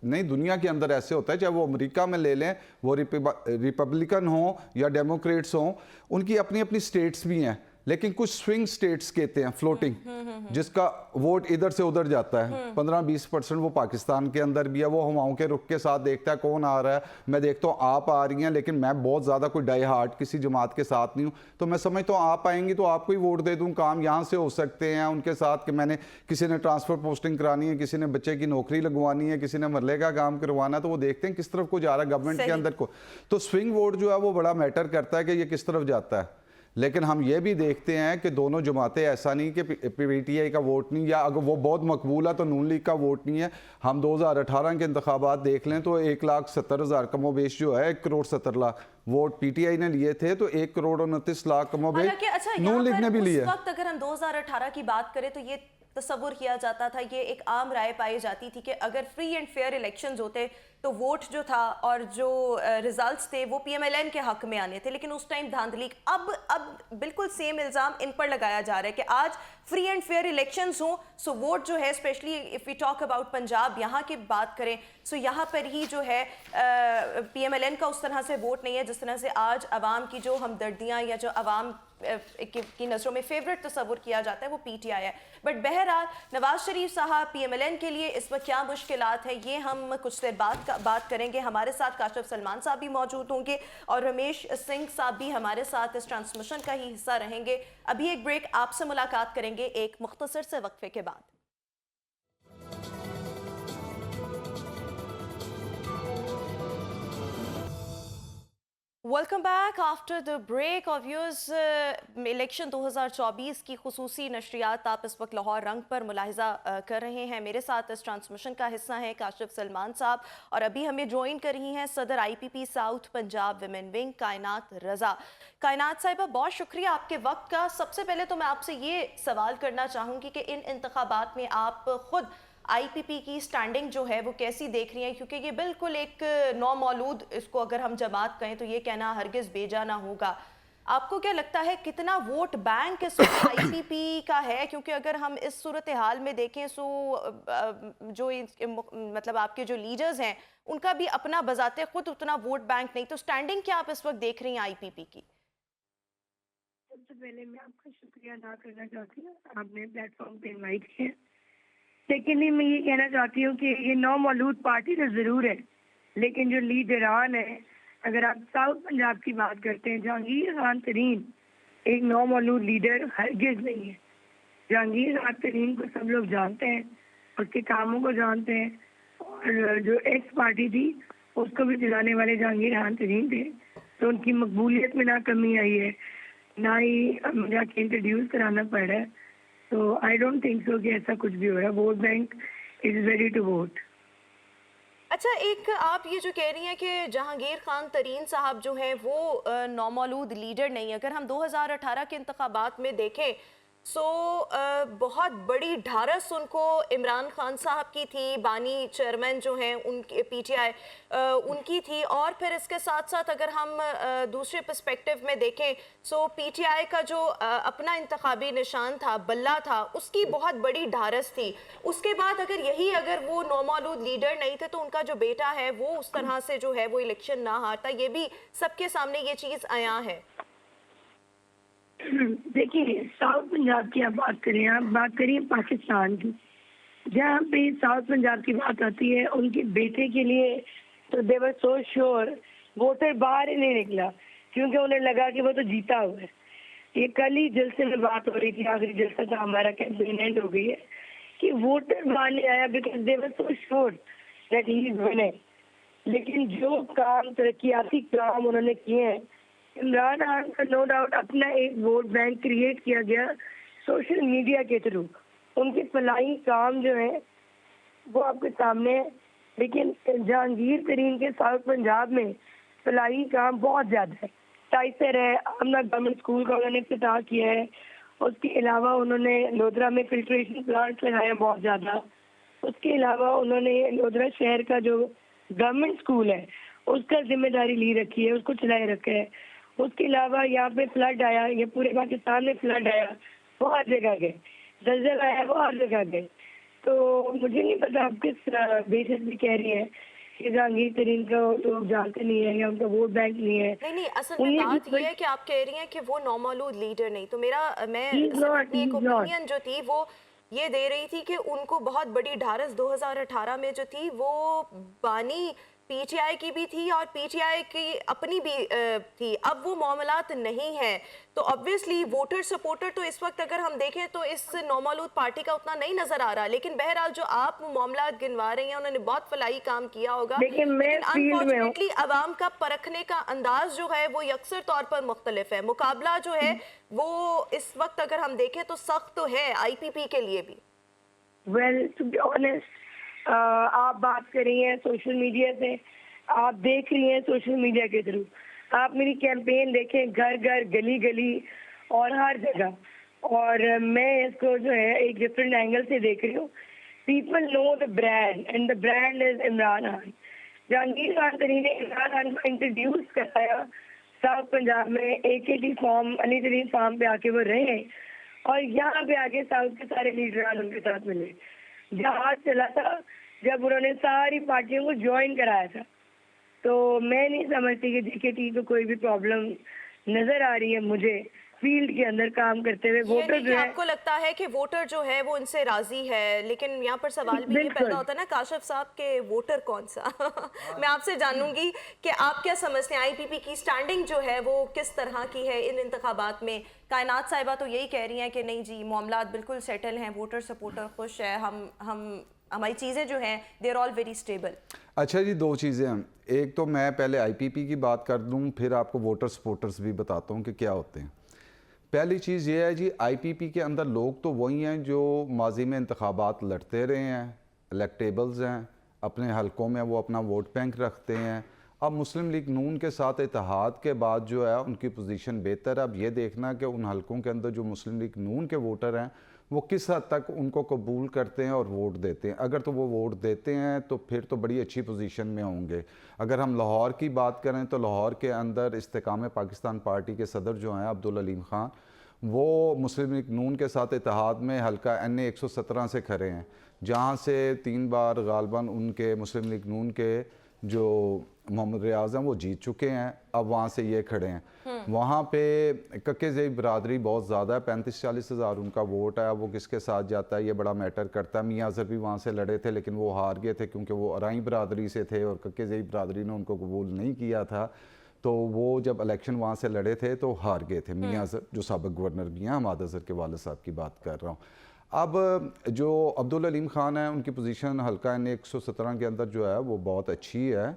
نہیں دنیا کے اندر ایسے ہوتا ہے, چاہے وہ امریکہ میں لے لیں, وہ ریپبلکن ہوں یا ڈیموکریٹس ہوں, ان کی اپنی اپنی سٹیٹس بھی ہیں, لیکن کچھ سوئنگ سٹیٹس کہتے ہیں فلوٹنگ, جس کا ووٹ ادھر سے ادھر جاتا ہے. 15-20% وہ پاکستان کے اندر بھی ہے. وہ ہواؤں کے رخ کے ساتھ دیکھتا ہے کون آ رہا ہے. میں دیکھتا ہوں آپ آ رہی ہیں, لیکن میں بہت زیادہ کوئی ڈائی ہارٹ کسی جماعت کے ساتھ نہیں ہوں, تو میں سمجھتا ہوں آپ آئیں گی تو آپ کو ہی ووٹ دے دوں. کام یہاں سے ہو سکتے ہیں ان کے ساتھ کہ میں نے کسی نے ٹرانسفر پوسٹنگ کرانی ہے, کسی نے بچے کی نوکری لگوانی ہے, کسی نے مرلے کا کام کروانا ہے, تو وہ دیکھتے ہیں کس طرف کو جا رہا ہے گورنمنٹ کے اندر کو. تو سوئنگ ووٹ جو ہے وہ بڑا میٹر کرتا ہے کہ یہ کس طرف جاتا ہے. لیکن ہم یہ بھی دیکھتے ہیں کہ دونوں جماعتیں ایسا نہیں کہ پی ٹی آئی کا ووٹ نہیں, یا اگر وہ بہت مقبول ہے تو نون لیگ کا ووٹ نہیں ہے. ہم 2018 کے انتخابات دیکھ لیں تو 1,70,000 کم و بیش جو ہے 1,70,00,000 ووٹ پی ٹی آئی نے لیے تھے, تو 1,29,00,000 کم و بیش نون لیگ نے بھی لیے. اس وقت اگر ہم 2018 کی بات کریں تو یہ تصور کیا جاتا تھا, یہ ایک عام رائے پائی جاتی تھی کہ اگر فری اینڈ فیئر الیکشنز ہوتے تو ووٹ جو تھا اور جو ریزلٹس تھے وہ پی ایم ایل این کے حق میں آنے تھے. لیکن اس ٹائم دھاندلی, اب بالکل سیم الزام ان پر لگایا جا رہا ہے کہ آج فری اینڈ فیئر الیکشنز ہوں, سو ووٹ جو ہے specially if we talk about Punjab, یہاں کی بات کریں سو یہاں پر ہی جو ہے پی ایم ایل این کا اس طرح سے ووٹ نہیں ہے جس طرح سے آج عوام کی جو ہمدردیاں یا جو عوام کی نظروں میں فیوریٹ تصور کیا جاتا ہے وہ پی ٹی آئی ہے. بٹ بہرحال نواز شریف صاحب پی ایم ایل این کے لیے اس وقت کیا مشکلات ہیں, یہ ہم کچھ دیر بعد بات کریں گے. ہمارے ساتھ کاشف سلمان صاحب بھی موجود ہوں گے اور رمیش سنگھ صاحب بھی ہمارے ساتھ اس ٹرانسمیشن کا ہی حصہ رہیں گے. ابھی ایک بریک, آپ سے ملاقات کریں گے ایک مختصر سے وقفے کے بعد. Welcome back after the break. اور ویورز, الیکشن 2024 کی خصوصی نشریات آپ اس وقت لاہور رنگ پر ملاحظہ کر رہے ہیں. میرے ساتھ اس ٹرانسمیشن کا حصہ ہیں کاشف سلمان صاحب, اور ابھی ہمیں جوائن کر رہی ہیں صدر آئی پی پی ساؤتھ پنجاب ویمن ونگ کائنات رضا. کائنات صاحبہ بہت شکریہ آپ کے وقت کا. سب سے پہلے تو میں آپ سے یہ سوال کرنا چاہوں گی کہ ان انتخابات میں آپ خود آئی پی پی کی سٹینڈنگ جو ہے وہ کیسی دیکھ رہی ہیں, کیونکہ یہ بالکل ایک نومولود, اس کو اگر ہم جماعت کہیں تو یہ کہنا ہرگز بیجا نہ ہوگا. آپ کو کیا لگتا ہے کتنا ووٹ بینک اس وقت آئی پی پی کا ہے, کیونکہ اگر ہم اس صورتحال میں دیکھیں سو جو مطلب آپ کے جو لیڈرز ہیں ان کا بھی اپنا بذات خود اتنا ووٹ بینک نہیں, تو سٹینڈنگ کیا آپ اس وقت دیکھ رہی ہیں آئی پی پی کی؟ سب سے پہلے میں آپ کا شکریہ ادا کرنا چاہتی ہوں, آپ نے پلیٹ فارم پہ انوائٹ کیا. سیکنڈلی میں یہ کہنا چاہتی ہوں کہ یہ نومولود پارٹی تو ضرور ہے, لیکن جو لیڈران ہیں, اگر آپ ساؤتھ پنجاب کی بات کرتے ہیں, جہانگیر خان ترین ایک نومولود لیڈر ہرگز نہیں ہے. جہانگیر خان ترین کو سب لوگ جانتے ہیں, اس کے کاموں کو جانتے ہیں, اور جو ایکس پارٹی تھی اس کو بھی چلانے والے جہانگیر خان ترین تھے, تو ان کی مقبولیت میں نہ کمی آئی ہے, نہ ہی مجھے انٹروڈیوس کرانا پڑ رہا ہے. تو آئی ڈونٹ تھنک سو کہ ایسا کچھ بھی ہو رہا ہے. Vote bank is ready to vote. اچھا, ایک آپ یہ جو کہہ رہی ہیں کہ جہانگیر خان ترین صاحب جو ہیں وہ نومولود لیڈر نہیں, اگر ہم 2018 کے انتخابات میں دیکھیں سو بہت بڑی ڈھارس ان کو عمران خان صاحب کی تھی, بانی چیئرمین جو ہیں ان کی پی ٹی آئی ان کی تھی, اور پھر اس کے ساتھ ساتھ اگر ہم دوسرے پرسپیکٹو میں دیکھیں سو پی ٹی آئی کا جو اپنا انتخابی نشان تھا بلہ تھا, اس کی بہت بڑی ڈھارس تھی. اس کے بعد اگر وہ نومولود لیڈر نہیں تھے تو ان کا جو بیٹا ہے وہ اس طرح سے جو ہے وہ الیکشن نہ ہارتا, یہ بھی سب کے سامنے یہ چیز عیاں ہے. دیکھیے, ساؤتھ پنجاب کی آپ بات کریں, آپ بات کریے پاکستان کی, جہاں پہ ساؤتھ پنجاب کی بات آتی ہے ان کے بیٹے کے لیے تو دے ور سو شیور, ووٹر باہر ہی نہیں نکلا کیونکہ انہیں لگا کہ وہ تو جیتا ہوا ہے. یہ کل ہی جلسے میں بات ہو رہی تھی, آخری جلسہ تھا ہمارا, کیمپین اینڈ ہو گئی ہے کہ ووٹر باہر نہیں آیا because they were so sure that he is winning. لیکن جو کام ترقیاتی کام انہوں نے کیے ہیں, عمران خان کا نو ڈاؤٹ اپنا ایک ووٹ بینک کریٹ کیا گیا سوشل میڈیا کے تھرو, ان کے فلاحی کام جو ہیں وہ آپ کے سامنے ہے. لیکن جہانگیر ترین کے ساؤتھ پنجاب میں فلاحی کام بہت زیادہ ہے. ٹائسر ہے, آمنہ گورنمنٹ اسکول کا انہوں نے افتتاح کیا ہے, اس کے علاوہ انہوں نے لودھرا میں فلٹریشن پلانٹ لگایا بہت زیادہ, اس کے علاوہ انہوں نے لودھرا شہر کا جو گورنمنٹ اسکول ہے اس کا ذمہ داری لی رکھی ہے, اس کو چلائے رکھا ہے. اس کے علاوہ یہاں پہ فلڈ آیا, یہ پورے پاکستان میں فلڈ آیا, بہت جگہ گئے, زلزلہ ہے وہ ہر جگہ گئے. تو مجھے نہیں پتا آپ کس بیسس پہ کہہ رہی ہیں کہ جہانگیر ترین کو لوگ جانتے نہیں ہیں یا ان کا ووٹ بینک نہیں ہے. نہیں اصل میں بات یہ ہے کہ آپ کہہ رہی ہیں کہ وہ نومولود لیڈر نہیں. تو میں اپنی ایک اوپینین جو تھی وہ یہ دے رہی تھی کہ ان کو بہت بڑی ڈھارس 2018 میں جو تھی وہ بانی پی ٹی آئی کی بھی تھی اور پی ٹی آئی کی اپنی بھی تھی. اب وہ معاملات نہیں ہیں تو obviously ووٹر سپورٹر تو اس وقت اگر ہم دیکھیں تو اس نومولود پارٹی کا اتنا نہیں نظر آ رہا. لیکن بہرحال جو آپ معاملات گنوا رہی ہیں انہوں نے بہت فلاحی کام کیا ہوگا. لیکن انفارچونیٹلی عوام کا پرکھنے کا انداز جو ہے وہ یکسر طور پر مختلف ہے. مقابلہ جو ہے وہ اس وقت اگر ہم دیکھیں تو سخت تو ہے آئی پی پی کے لیے بھی. ویل ٹو بی آنیسٹ آپ بات کر رہی ہیں سوشل میڈیا سے, آپ دیکھ رہی ہیں سوشل میڈیا کے تھرو. آپ میری کیمپین دیکھیں گھر گھر گلی گلی اور ہر جگہ, اور میں اس کو جو ہے ایک ڈفرینٹ اینگل سے دیکھ رہی ہوں. People know the brand and the brand is Imran Khan. Jahangir Khan Tareen نے عمران خان کو انٹروڈیوس کرایا ساؤتھ پنجاب میں AKT فارم علی ترین فارم پہ آ کے وہ رہے اور یہاں پہ آ کے ساؤتھ کے سارے لیڈران ان کے ساتھ ملے. جہاز چلا تھا جب انہوں نے ساری پارٹیوں کو جوائن کرایا تھا. تو میں نہیں سمجھتی کہ JKT کو کوئی بھی پرابلم نظر آ رہی ہے مجھے فیلڈ کے اندر کام کرتے ہوئے. ووٹر جو ہے آپ کو لگتا ہے کہ ووٹر جو ہے وہ ان سے راضی ہے, لیکن یہاں پر سوال بھی یہ پیدا ہوتا ہے نا کاشف صاحب کہ ووٹر کون سا. میں آپ سے جانوں گی کہ آپ کیا سمجھتے ہیں آئی پی پی کی سٹینڈنگ جو ہے وہ کس طرح کی ہے ان انتخابات میں. کائنات صاحبہ تو یہی کہہ رہی ہیں کہ نہیں جی معاملات بالکل سیٹل ہیں, ووٹر سپورٹر خوش ہے, ہماری چیزیں جو ہیں they are all very stable. اچھا جی, دو چیزیں ہیں. ایک تو میں پہلے آئی پی پی کی بات کر دوں, پھر آپ کو ووٹر سپورٹرز بھی بتاتا ہوں کہ کیا ہوتے ہیں. پہلی چیز یہ ہے جی, آئی پی پی کے اندر لوگ تو وہی ہیں جو ماضی میں انتخابات لڑتے رہے ہیں, الیکٹیبلز ہیں, اپنے حلقوں میں وہ اپنا ووٹ بینک رکھتے ہیں. اب مسلم لیگ نون کے ساتھ اتحاد کے بعد جو ہے ان کی پوزیشن بہتر ہے. اب یہ دیکھنا کہ ان حلقوں کے اندر جو مسلم لیگ نون کے ووٹر ہیں وہ کس حد تک ان کو قبول کرتے ہیں اور ووٹ دیتے ہیں. اگر تو وہ ووٹ دیتے ہیں تو پھر تو بڑی اچھی پوزیشن میں ہوں گے. اگر ہم لاہور کی بات کریں تو لاہور کے اندر استحکام پاکستان پارٹی کے صدر جو ہیں عبدالعلیم خان, وہ مسلم لیگ نون کے ساتھ اتحاد میں حلقہ NA 117 سے کھڑے ہیں, جہاں سے 3 بار غالباً ان کے مسلم لیگ نون کے جو محمد ریاض ہیں وہ جیت چکے ہیں. اب وہاں سے یہ کھڑے ہیں. وہاں پہ ککے زئی برادری بہت زیادہ ہے, 35-40 ہزار ان کا ووٹ ہے. وہ کس کے ساتھ جاتا ہے یہ بڑا میٹر کرتا ہے. میاں اظہر بھی وہاں سے لڑے تھے لیکن وہ ہار گئے تھے کیونکہ وہ ارائی برادری سے تھے اور ککے زئی برادری نے ان کو قبول نہیں کیا تھا. تو وہ جب الیکشن وہاں سے لڑے تھے تو ہار گئے تھے. میاں اظہر جو سابق گورنر بھی ہیں, حماد اظہر کے والد صاحب کی بات کر رہا ہوں. اب جو عبدالعلیم خان ہیں ان کی پوزیشن حلقہ NA 117 کے اندر جو ہے وہ بہت اچھی ہے,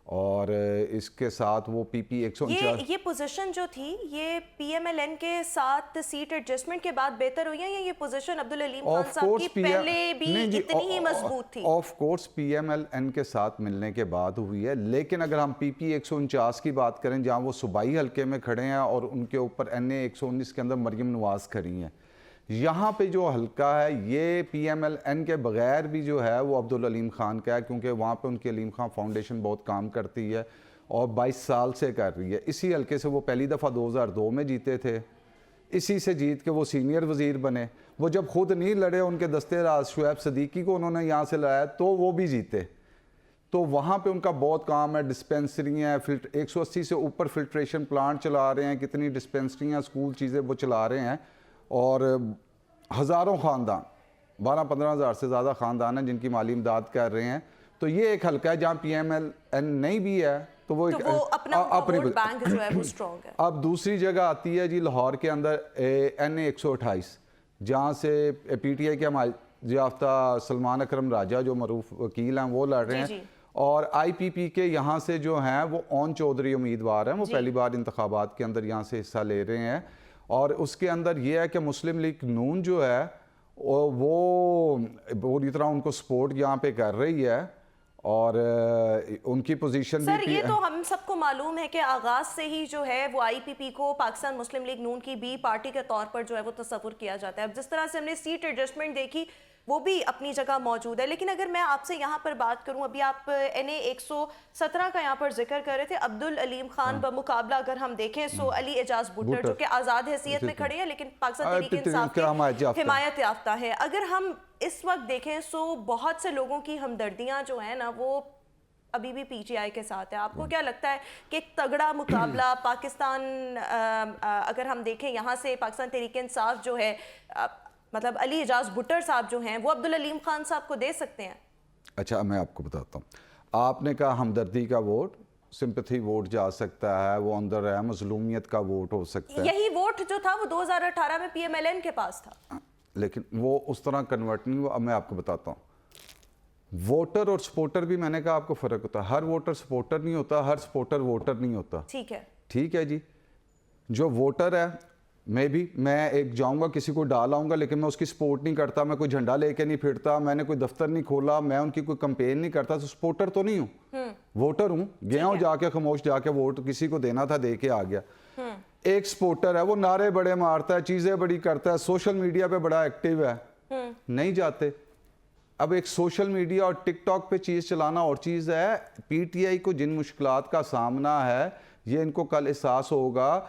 اور اس کے ساتھ وہ پی پی 149 یہ پوزیشن جو تھی یہ PMLN کے ساتھ سیٹ ایڈجسٹمنٹ کے بعد بہتر ہوئی ہے یا یہ پوزیشن عبدالعلیم خان صاحب کی پہلے بھی اتنی ہی مضبوط تھی؟ آف کورس PMLN کے ساتھ ملنے کے بعد ہوئی ہے, لیکن اگر ہم PP 149 کی بات کریں جہاں وہ صوبائی حلقے میں کھڑے ہیں اور ان کے اوپر NA 119 کے اندر مریم نواز کھڑی ہیں, یہاں پہ جو حلقہ ہے یہ PMLN کے بغیر بھی جو ہے وہ عبدالعلیم خان کا ہے, کیونکہ وہاں پہ ان کی علیم خان فاؤنڈیشن بہت کام کرتی ہے اور 22 سال سے کر رہی ہے. اسی حلقے سے وہ پہلی دفعہ 2002 میں جیتے تھے, اسی سے جیت کے وہ سینئر وزیر بنے. وہ جب خود نہیں لڑے, ان کے دستے راز شعیب صدیقی کو انہوں نے یہاں سے لایا تو وہ بھی جیتے. تو وہاں پہ ان کا بہت کام ہے, ڈسپینسری ہیں, 180 سے اوپر فلٹریشن پلانٹ چلا رہے ہیں, کتنی ڈسپینسریاں, اسکول چیزیں وہ چلا رہے ہیں, اور ہزاروں خاندان 12-15 ہزار سے زیادہ خاندان ہیں جن کی مالی امداد کر رہے ہیں. تو یہ ایک حلقہ ہے جہاں PMLN نہیں بھی ہے تو وہ اپنا ووٹ بینک جو ہے وہ اسٹرانگ ہے. اب دوسری جگہ آتی ہے جی لاہور کے اندر NA 128, جہاں سے PTI کے حمایت یافتہ سلمان اکرم راجہ جو معروف وکیل ہیں وہ لڑ رہے ہیں, اور IPP کے یہاں سے جو ہیں وہ اون چودھری امیدوار ہیں, وہ پہلی بار انتخابات کے اندر یہاں سے حصہ لے رہے ہیں. اور اس کے اندر یہ ہے کہ مسلم لیگ نون جو ہے وہ پوری طرح ان کو سپورٹ یہاں پہ کر رہی ہے, اور ان کی پوزیشن بھی سر یہ تو ہم سب کو معلوم ہے کہ آغاز سے ہی جو ہے وہ IPP کو پاکستان مسلم لیگ نون کی بی پارٹی کے طور پر جو ہے وہ تصور کیا جاتا ہے. اب جس طرح سے ہم نے سیٹ ایڈجسٹمنٹ دیکھی وہ بھی اپنی جگہ موجود ہے. لیکن اگر میں آپ سے یہاں پر بات کروں, ابھی آپ NA 117 کا یہاں پر ذکر کر رہے تھے. عبدالعلیم خان بمقابلہ اگر ہم دیکھیں سو علی اعجاز بھٹر جو کہ آزاد حیثیت میں کھڑے ہیں لیکن پاکستان تحریک انصاف کی حمایت یافتہ ہے. اگر ہم اس وقت دیکھیں سو بہت سے لوگوں کی ہمدردیاں جو ہیں نا وہ ابھی بھی PTI کے ساتھ ہے. آپ کو کیا لگتا ہے کہ ایک تگڑا مقابلہ پاکستان, اگر ہم دیکھیں یہاں سے پاکستان تحریک انصاف جو ہے, مطلب علی اعجاز بھٹر صاحب جو ہیں وہ عبدالعلیم خان صاحب کو دے سکتے ہیں؟ اچھا میں آپ کو بتاتا ہوں. آپ نے کہا ہمدردی کا ووٹ, سمپتھی ووٹ جا سکتا ہے, وہ اندر ہے, مظلومیت کا ووٹ ہو سکتا ہے. یہی ووٹ جو تھا وہ 2018 میں PMLN کے پاس تھا, لیکن وہ اس طرح کنورٹ نہیں ہوا. اب میں آپ کو بتاتا ہوں, ووٹر اور سپورٹر بھی میں نے کہا آپ کو فرق ہوتا ہے. ہر ووٹر سپورٹر نہیں ہوتا, ہر سپورٹر ووٹر نہیں ہوتا. ٹھیک ہے جی. جو ووٹر ہے میں ایک جاؤں گا کسی کو ڈال آؤں گا لیکن میں اس کی سپورٹ نہیں کرتا, میں کوئی جھنڈا لے کے نہیں پھرتا, میں نے کوئی دفتر نہیں کھولا, میں ان کی کوئی کمپین نہیں کرتا, تو سپورٹر تو نہیں ہوں, ووٹر ہوں. گیا ہوں جا کے خاموش جا کے ووٹ کسی کو دینا تھا دے کے آ گیا. ایک سپورٹر ہے وہ نعرے بڑے مارتا ہے, چیزیں بڑی کرتا ہے, سوشل میڈیا پہ بڑا ایکٹیو ہے, نہیں جاتے. اب ایک سوشل میڈیا اور ٹک ٹاک پہ چیز چلانا اور چیز ہے. PTI کو جن مشکلات کا سامنا ہے یہ ان کو کل احساس ہوگا.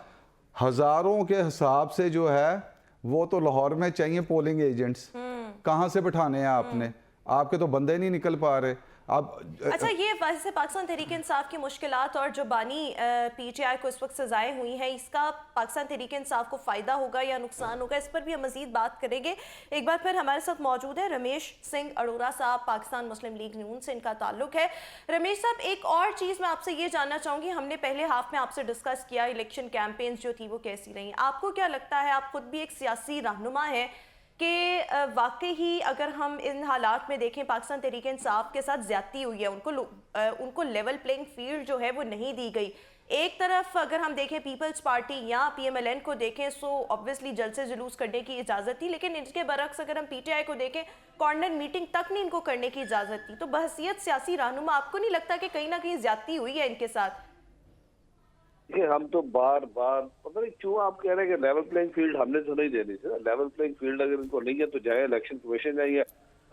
ہزاروں کے حساب سے جو ہے وہ تو لاہور میں چاہیے پولنگ ایجنٹس, کہاں سے بٹھانے ہیں آپ نے, آپ کے تو بندے نہیں نکل پا رہے. اب اچھا یہ ویسے پاکستان تحریک انصاف کی مشکلات اور جو بانی PTI کو اس وقت سزائیں ہوئی ہیں, اس کا پاکستان تحریک انصاف کو فائدہ ہوگا یا نقصان ہوگا, اس پر بھی ہم مزید بات کریں گے. ایک بار پھر ہمارے ساتھ موجود ہے رمیش سنگھ اروڑا صاحب, پاکستان مسلم لیگ نون سے ان کا تعلق ہے. رمیش صاحب, ایک اور چیز میں آپ سے یہ جاننا چاہوں گی, ہم نے پہلے ہاف میں آپ سے ڈسکس کیا الیکشن کیمپینز جو تھی وہ کیسی رہیں. آپ کو کیا لگتا ہے, آپ خود بھی ایک سیاسی رہنما ہیں, کہ واقعی ہی اگر ہم ان حالات میں دیکھیں پاکستان تحریک انصاف کے ساتھ زیادتی ہوئی ہے, ان کو لیول پلینگ فیلڈ جو ہے وہ نہیں دی گئی. ایک طرف اگر ہم دیکھیں پیپلز پارٹی یا PMLN کو دیکھیں سو obviously جلسے جلوس کرنے کی اجازت تھی, لیکن ان کے برعکس اگر ہم PTI کو دیکھیں کارنر میٹنگ تک نہیں ان کو کرنے کی اجازت تھی. تو بحیثیت سیاسی رہنما آپ کو نہیں لگتا کہ کہیں نہ کہیں زیادتی ہوئی ہے ان کے ساتھ؟ ہم تو بار بار پتہ نہیں کیوں آپ کہہ رہے ہیں کہ لیول پلینگ فیلڈ ہم نے تو نہیں دینی تھی. لیول پلینگ فیلڈ اگر ان کو نہیں ہے تو جائیں الیکشن کمیشن جائیں,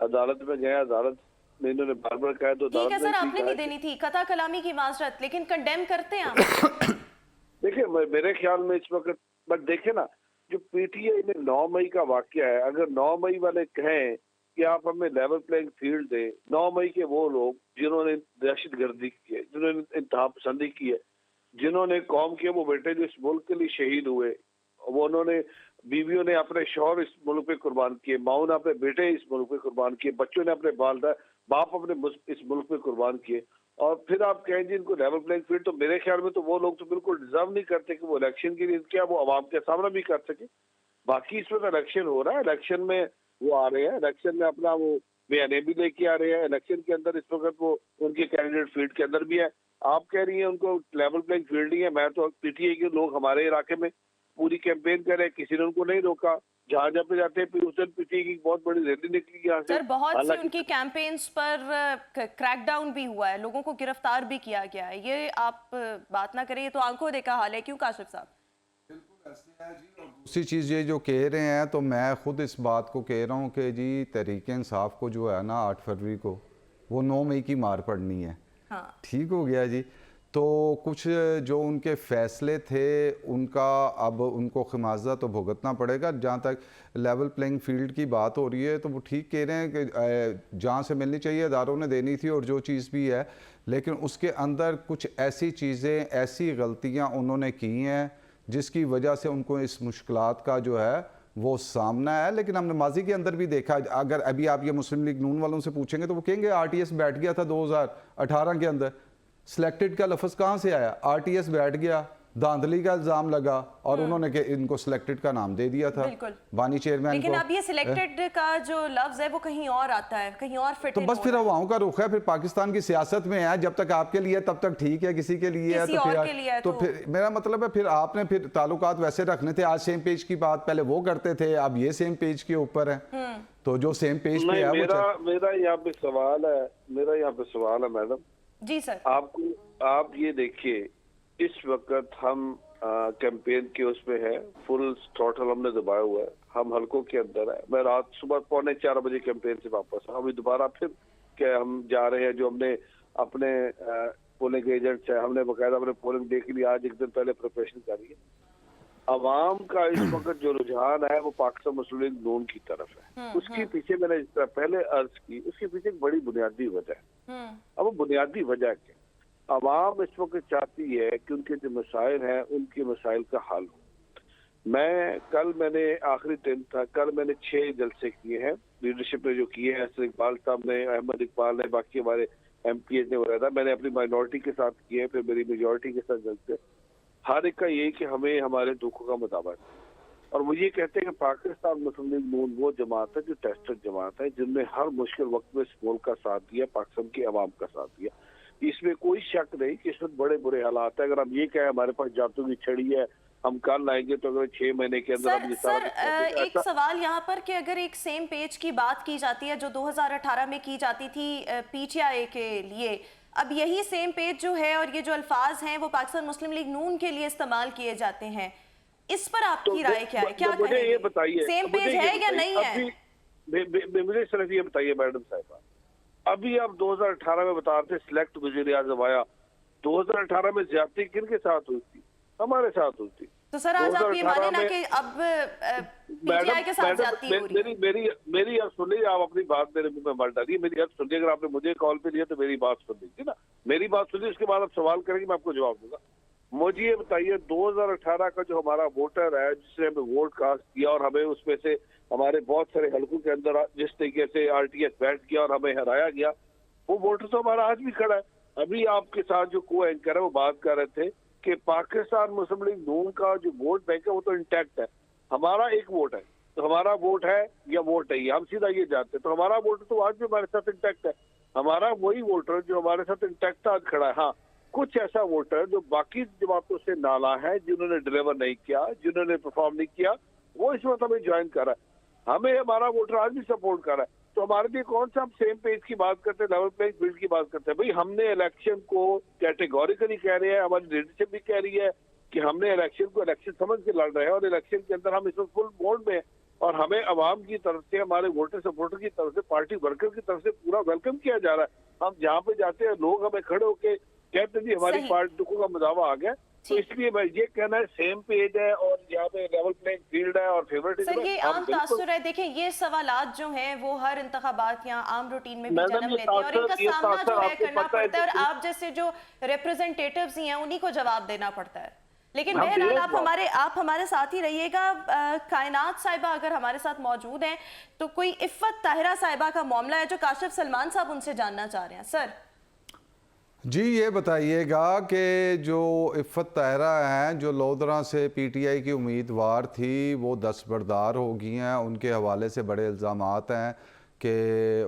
عدالت میں جائیں, عدالت میں انہوں نے بار بار کہا تو ٹھیک ہے سر, آپ نے نہیں دینی تھی, خطا کلامی کی معذرت, لیکن کنڈیم کرتے ہیں آپ. دیکھیں میرے خیال میں اس وقت بٹ دیکھیں نا, جو PTI میں 9 مئی کا واقعہ ہے, اگر 9 مئی والے کہیں کہ آپ ہمیں لیول پلینگ فیلڈ دیں, 9 مئی کے وہ لوگ جنہوں نے دہشت گردی کی ہے, جنہوں نے انتہا پسندی کی ہے, جنہوں نے قوم کے وہ بیٹے جو اس ملک کے لیے شہید ہوئے, وہ انہوں نے بیویوں نے اپنے شوہر اس ملک پہ قربان کیے, ماؤں نے اپنے بیٹے اس ملک پہ قربان کیے, بچوں نے اپنے والدہ باپ اپنے اس ملک پہ قربان کیے, اور پھر آپ کہیں جی ان کو لیول پلینگ فیلڈ, تو میرے خیال میں تو وہ لوگ تو بالکل ڈیزرو نہیں کرتے کہ وہ الیکشن کے لیے کیا وہ عوام کے سامنے بھی کر سکے. باقی اس وقت الیکشن ہو رہا ہے, الیکشن میں وہ آ رہے ہیں, الیکشن میں اپنا وہ بیانے بھی لے کے آ رہے ہیں, الیکشن کے اندر اس وقت وہ ان کے کینڈیڈیٹ فیلڈ کے اندر بھی ہے. آپ کہہ رہی ہیں ان کو لیول پلینگ فیلڈ نہیں ہے, میں تو PTI کے لوگ ہمارے علاقے میں پوری کیمپین کر رہے ہیں, کسی نے ان کو نہیں روکا, جہاں جہاں پہ جاتے ہیں. پھر اس دن PTI کی بہت بڑی ریلی نکلی یہاں سے, سر بہت سی ان کی کیمپینز پر کریک ڈاؤن بھی ہوا ہے, لوگوں کو گرفتار بھی کیا گیا ہے. یہ آپ بات نہ کریں, یہ تو آنکھوں دیکھا حال ہے, کیوں کاشف صاحب؟ بالکل ایسے ہے جی. اور دوسری چیز یہ جو کہہ رہے ہیں تو میں خود اس بات کو کہہ رہا ہوں کہ جی تحریک انصاف کو جو ہے نا 8 فروری کو وہ 9 مئی کی مار پڑنی ہے. ٹھیک ہو گیا جی. تو کچھ جو ان کے فیصلے تھے ان کا اب ان کو خمیازہ تو بھگتنا پڑے گا. جہاں تک لیول پلینگ فیلڈ کی بات ہو رہی ہے تو وہ ٹھیک کہہ رہے ہیں کہ جہاں سے ملنی چاہیے اداروں نے دینی تھی اور جو چیز بھی ہے, لیکن اس کے اندر کچھ ایسی چیزیں, ایسی غلطیاں انہوں نے کی ہیں جس کی وجہ سے ان کو اس مشکلات کا جو ہے وہ سامنا ہے. لیکن ہم نے ماضی کے اندر بھی دیکھا, اگر ابھی آپ یہ مسلم لیگ نون والوں سے پوچھیں گے تو وہ کہیں گے RTS بیٹھ گیا تھا 2018 کے اندر. سلیکٹڈ کا لفظ کہاں سے آیا؟ RTS بیٹھ گیا, دھاندلی کا الزام لگا اور انہوں نے ان کو سلیکٹڈ کا نام دے دیا تھا بانی چیئرمین کو. لیکن اب یہ سلیکٹڈ کا جو لفظ ہے وہ کہیں اور آتا ہے, کہیں اور فٹ. تو بس پھر عوام کا رخ ہے, پھر پاکستان کی سیاست میں ہے, جب تک آپ کے لیے تب تک ٹھیک ہے, کسی کے لیے ہے تو پھر میرا مطلب ہے پھر آپ نے پھر تعلقات ویسے رکھنے تھے. آج سیم پیج کی بات پہلے وہ کرتے تھے, اب یہ سیم پیج کے اوپر ہے. تو جو سیم پیج پہ ہے میرا یہاں پہ سوال ہے, میڈم جی سر, آپ یہ دیکھیے इस वक्त हम कैंपेन के उसमें है, फुल थ्रॉटल हमने दबाया हुआ है, हम हलकों के अंदर है। मैं रात सुबह 3:45 बजे कैंपेन से वापस अभी दोबारा फिर क्या हम जा रहे हैं। जो हमने अपने पोलिंग एजेंट्स है, हमने बाकायदा अपने पोलिंग डे के लिए आज एक दिन पहले प्रिपरेशन करी है। अवाम का इस वक्त जो रुझान है वो पाकिस्तान मुस्लिम लीग नून की तरफ है। उसके पीछे मैंने जिस तरह पहले अर्ज की, उसके पीछे एक बड़ी बुनियादी वजह है। अब वो बुनियादी वजह क्या? अवाम इस वक्त चाहती है कि उनके जो मसाइल हैं उनके मसाइल का हल हो। मैंने आखिरी दिन था, कल मैंने 6 जलसे किए हैं, लीडरशिप ने जो किए हैं, असर इकबाल साहब ने, अहमद इकबाल ने, बाकी हमारे MPs ने वगैरह। मैंने अपनी माइनॉरिटी के साथ किए हैं, फिर मेरी मेजॉरिटी के साथ जलसे। हर एक का ये कि हमें हमारे दुखों का मुताबा है। और वो ये कहते हैं कि पाकिस्तान मुस्लिम लीग नून वो जमात है जो टेस्टेड जमात है, जिनने हर मुश्किल वक्त में इस मुल्क का साथ दिया, पाकिस्तान की आवाम का साथ दिया। इसमें कोई शक नहीं कि इस वक्त बड़े बुरे हालात है। अगर हम ये कहें हमारे पास जातों की छड़ी है, हम कल आएंगे, तो अगर 6 महीने के अंदर हम ये सारा एक सवाल यहाँ पर कि अगर एक सेम पेज की बात की जाती है जो 2018 में की जाती थी PTI के लिए, अब यही सेम पेज जो है और ये जो अल्फाज हैं वो पाकिस्तान मुस्लिम लीग नून के लिए इस्तेमाल किए जाते हैं, इस पर आपकी राय क्या है? क्या मुझे ये बताइए, सेम पेज है या नहीं है? मुझे सिर्फ ये बताइए मैडम साहिबा, अभी आप 2018 में बता रहे थे सिलेक्ट वज़ीर आज़म आया, 2018 में ज्यादती किन के साथ हुई थी? हमारे साथ हुई थी। तो सर आज आप ये माने ना कि अब PTI के साथ ज्यादती हो रही है? मेरी अब सुन लीजिए, आप अपनी बात मेरे मुंह में मत डालिए, मेरी अब सुनिए। अगर आपने मुझे कॉल पे लिया तो मेरी बात सुन लीजिए ना, मेरी बात सुनिए, उसके बाद आप सवाल करेंगे, मैं आपको जवाब दूंगा। मुझे ये बताइए, 2018 का जो हमारा वोटर है जिसने हमें वोट कास्ट किया और हमें उसमें से हमारे बहुत सारे हलकों के अंदर जिस तरीके से RTS बैठ गया और हमें हराया गया, वो वोटर तो हमारा आज भी खड़ा है। अभी आपके साथ जो को एंकर है वो बात कर रहे थे कि पाकिस्तान मुस्लिम लीग नून का जो वोट बैंक है वो तो इंटैक्ट है। हमारा एक वोट है, तो हमारा वोट है या वोट है, हम सीधा ये जानते हैं। तो हमारा वोट तो आज भी हमारे साथ इंटैक्ट है। हमारा वही वोटर जो हमारे साथ इंटैक्ट आज खड़ा है। हाँ, कुछ ऐसा वोटर जो बाकी जमातों से नाला है, जिन्होंने डिलीवर नहीं किया, जिन्होंने परफॉर्म नहीं किया, वो इस वक्त हमें ज्वाइन कर रहा है। हमें हमारा वोटर आज भी सपोर्ट कर रहा है। तो हमारे लिए कौन सा हम सेम पेज की बात करते हैं, लेवल प्लेइंग फील्ड की बात करते हैं? भाई हमने इलेक्शन को कैटेगोरिकली कह रहे हैं, हमारी लीडरशिप भी कह रही है कि हमने इलेक्शन को इलेक्शन समझ के लड़ रहे हैं, और इलेक्शन के अंदर हम इस वक्त फुल मोड में हैं। और हमें अवाम की तरफ से, हमारे वोटर सपोर्टर की तरफ से, पार्टी वर्कर की तरफ से पूरा वेलकम किया जा रहा है। हम जहाँ पे जाते हैं लोग हमें खड़े होके कहते हैं जी हमारी पार्टी दुखों का मुदावा आ गया। तो इसलिए मैं ये कहना है सेम पेज है और यहाँ पे लेवल प्लेइंग फील्ड है और फेवरेटिज्म सर ये आम तासुर है। देखिए ये सवालात जो हैं वो हर इंतखाबात या आम रूटीन में भी जन्म लेते हैं और इनका सामना जो है करना पड़ता है, और आप जैसे जो रिप्रेजेंटेटिव्स ही हैं उन्हीं को जवाब देना पड़ता है। लेकिन बहरहाल आप हमारे साथ ही रहिएगा। कायनात साहिबा अगर हमारे साथ मौजूद हैं तो कोई इफ़्फ़त ताहिरा साहिबा का मामला है जो काशिफ सलमान साहब उनसे जानना चाह रहे हैं। सर जी ये बताइएगा कि जो इफ़्फ़त ताहिरा हैं जो लोधरा से PTI की उम्मीदवार थी वो दस्तबरदार हो गई हैं, उनके हवाले से बड़े इल्ज़ामात हैं कि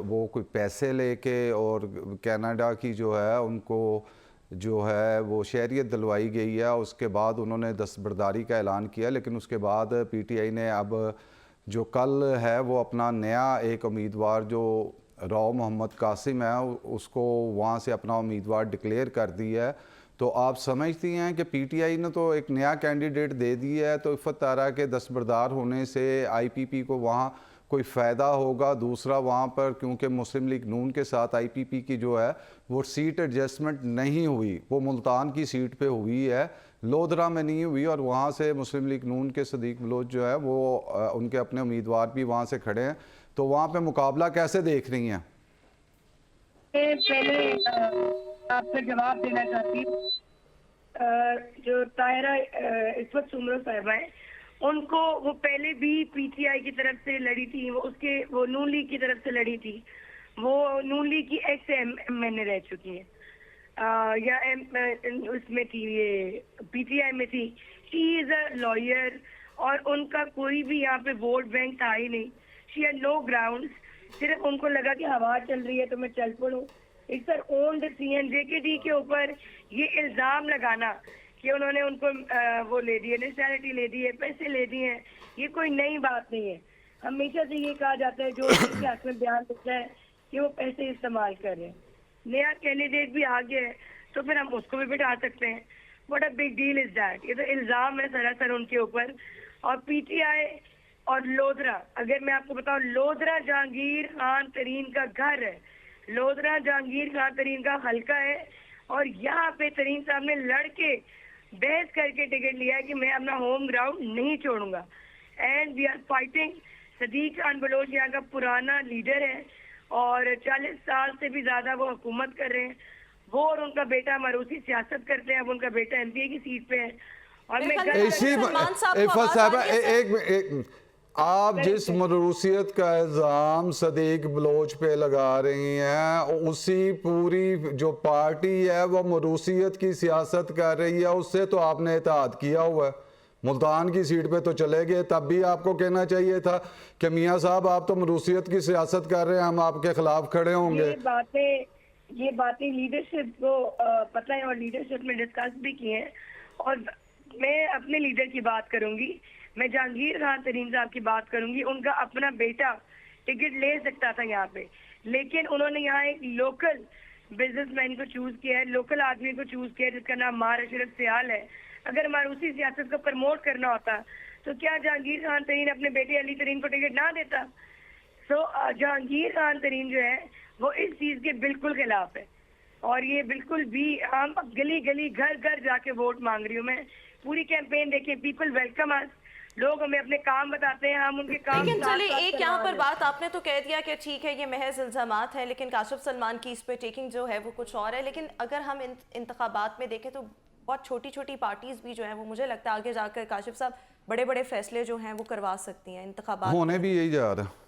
वो कोई पैसे लेके और कनाडा की जो है उनको जो है वो शहरियत दिलवाई गई है। उसके बाद उन्होंने दस्तबरदारी का ऐलान किया, लेकिन उसके बाद PTI ने अब जो कल है वो अपना नया एक उम्मीदवार जो राव मोहम्मद कासिम है उसको वहाँ से अपना उम्मीदवार डिक्लेयर कर दिया है। तो आप समझती हैं कि PTI ने तो एक नया कैंडिडेट दे दिया है, तो इफ़्फ़त ताहिरा के दस्तबरदार होने से IPP को वहाँ कोई फ़ायदा होगा? दूसरा वहाँ पर क्योंकि मुस्लिम लीग नून के साथ IPP की जो है वो सीट एडजस्टमेंट नहीं हुई, वो मुल्तान की सीट पे हुई है, लोधरा में नहीं हुई, और वहाँ से मुस्लिम लीग नून के सदीक बलोच जो है वो उनके अपने उम्मीदवार भी वहाँ से खड़े हैं। तो वहाँ पे मुकाबला कैसे देख रही हैं? पहले आपसे जवाब देना चाहती हूँ। जो ताहिरा इफ़्फ़त सुमरो साहिबा है, उनको वो पहले भी PTI की तरफ से लड़ी थी, वो नून लीग की तरफ से लड़ी थी। वो नून लीग की ex-MNA रह चुकी हैं, या उसमें थी, ये PTI में थी। शी इज़ अ लॉयर और उनका कोई भी यहाँ पे वोट बैंक था ही नहीं। शी हैड नो ग्राउंड्स, सिर्फ उनको लगा कि हवा चल रही है तो मैं चल पड़ूं। It's her own decision. JKD के ऊपर ये इल्ज़ाम लगाना कि उन्होंने उनको वो ले दिए, नेशनैलिटी ले दी है, पैसे ले दिए हैं, ये कोई नई बात नहीं है। हमेशा से ये कहा जाता है जो इसके हक में बयान देता है कि वो पैसे इस्तेमाल कर रहे हैं। नया कैंडिडेट भी आ गया है तो फिर हम उसको भी बिठा सकते हैं। What a big deal is that? ये तो इल्जाम है सरासर उनके ऊपर। और पीटीआई और लोधरा, अगर मैं आपको बताऊं, लोधरा जहांगीर खान तरीन का घर है, लोधरा जहांगीर खान तरीन का हल्का है, और यहाँ पे तरीन साहब ने लड़के बहस करके टिकट लिया है कि मैं अपना होम ग्राउंड नहीं छोड़ूंगा। And we are fighting. Sadiq Khan Baloch यहाँ का पुराना लीडर है और 40 साल से भी ज्यादा वो हुकूमत कर रहे हैं। वो और उनका बेटा मरूसी सियासत करते हैं। अब उनका बेटा एमपीए की सीट पे है। और मैं बिल्कुल, इसी सलमान साहब को इफ़त आवाज़ साहबा, आ रही है, एक आप जिस मरूसियत का इल्ज़ाम सदीक बलोच पे लगा रही हैं, उसी पूरी जो पार्टी है वो मरूसियत की सियासत कर रही है, उससे तो आपने इत्तेहाद किया हुआ है। मुल्तान की सीट पे तो चले गए, तब भी आपको कहना चाहिए था कि मियाँ साहब आप तो मरूसियत की सियासत कर रहे हैं, हम आपके खिलाफ खड़े होंगे। ये बातें लीडरशिप को पता है और लीडरशिप में डिस्कस भी की हैं। और मैं अपने लीडर की बात करूंगी, मैं जहांगीर खान तरीन साहब की बात करूंगी। उनका अपना बेटा टिकट ले सकता था यहाँ पे, लेकिन उन्होंने यहाँ एक लोकल बिजनेसमैन को चूज किया है, लोकल आदमी को चूज किया है जिसका नाम मार अशरफ सियाल है। अगर मारूसी सियासत को प्रमोट करना होता तो क्या जहांगीर खान तरीन अपने बेटे अली तरीन को टिकट ना देता? जहांगीर खान तरीन जो है वो इस चीज के बिल्कुल खिलाफ है। और ये बिल्कुल भी, हम गली गली घर घर जाके वोट मांग रही हूँ मैं। पूरी कैंपेन देखिए, पीपल वेलकम अस। लोग हमें अपने काम बताते हैं, हम उनके काम लेकिन चले साथ-साथ एक यहाँ करवा पर रहे हैं। बात आपने तो कह दिया कि ठीक है ये महज इल्ज़ामात हैं, लेकिन काशिफ सलमान की इस पे टेकिंग जो है वो कुछ और है। लेकिन अगर हम इंतखाबात में देखें तो बहुत छोटी छोटी पार्टीज भी जो हैं वो मुझे लगता है आगे जाकर काशिफ साहब बड़े बड़े फैसले जो हैं वो करवा सकती हैं इंतखाबात होने भी यही जा रहा है।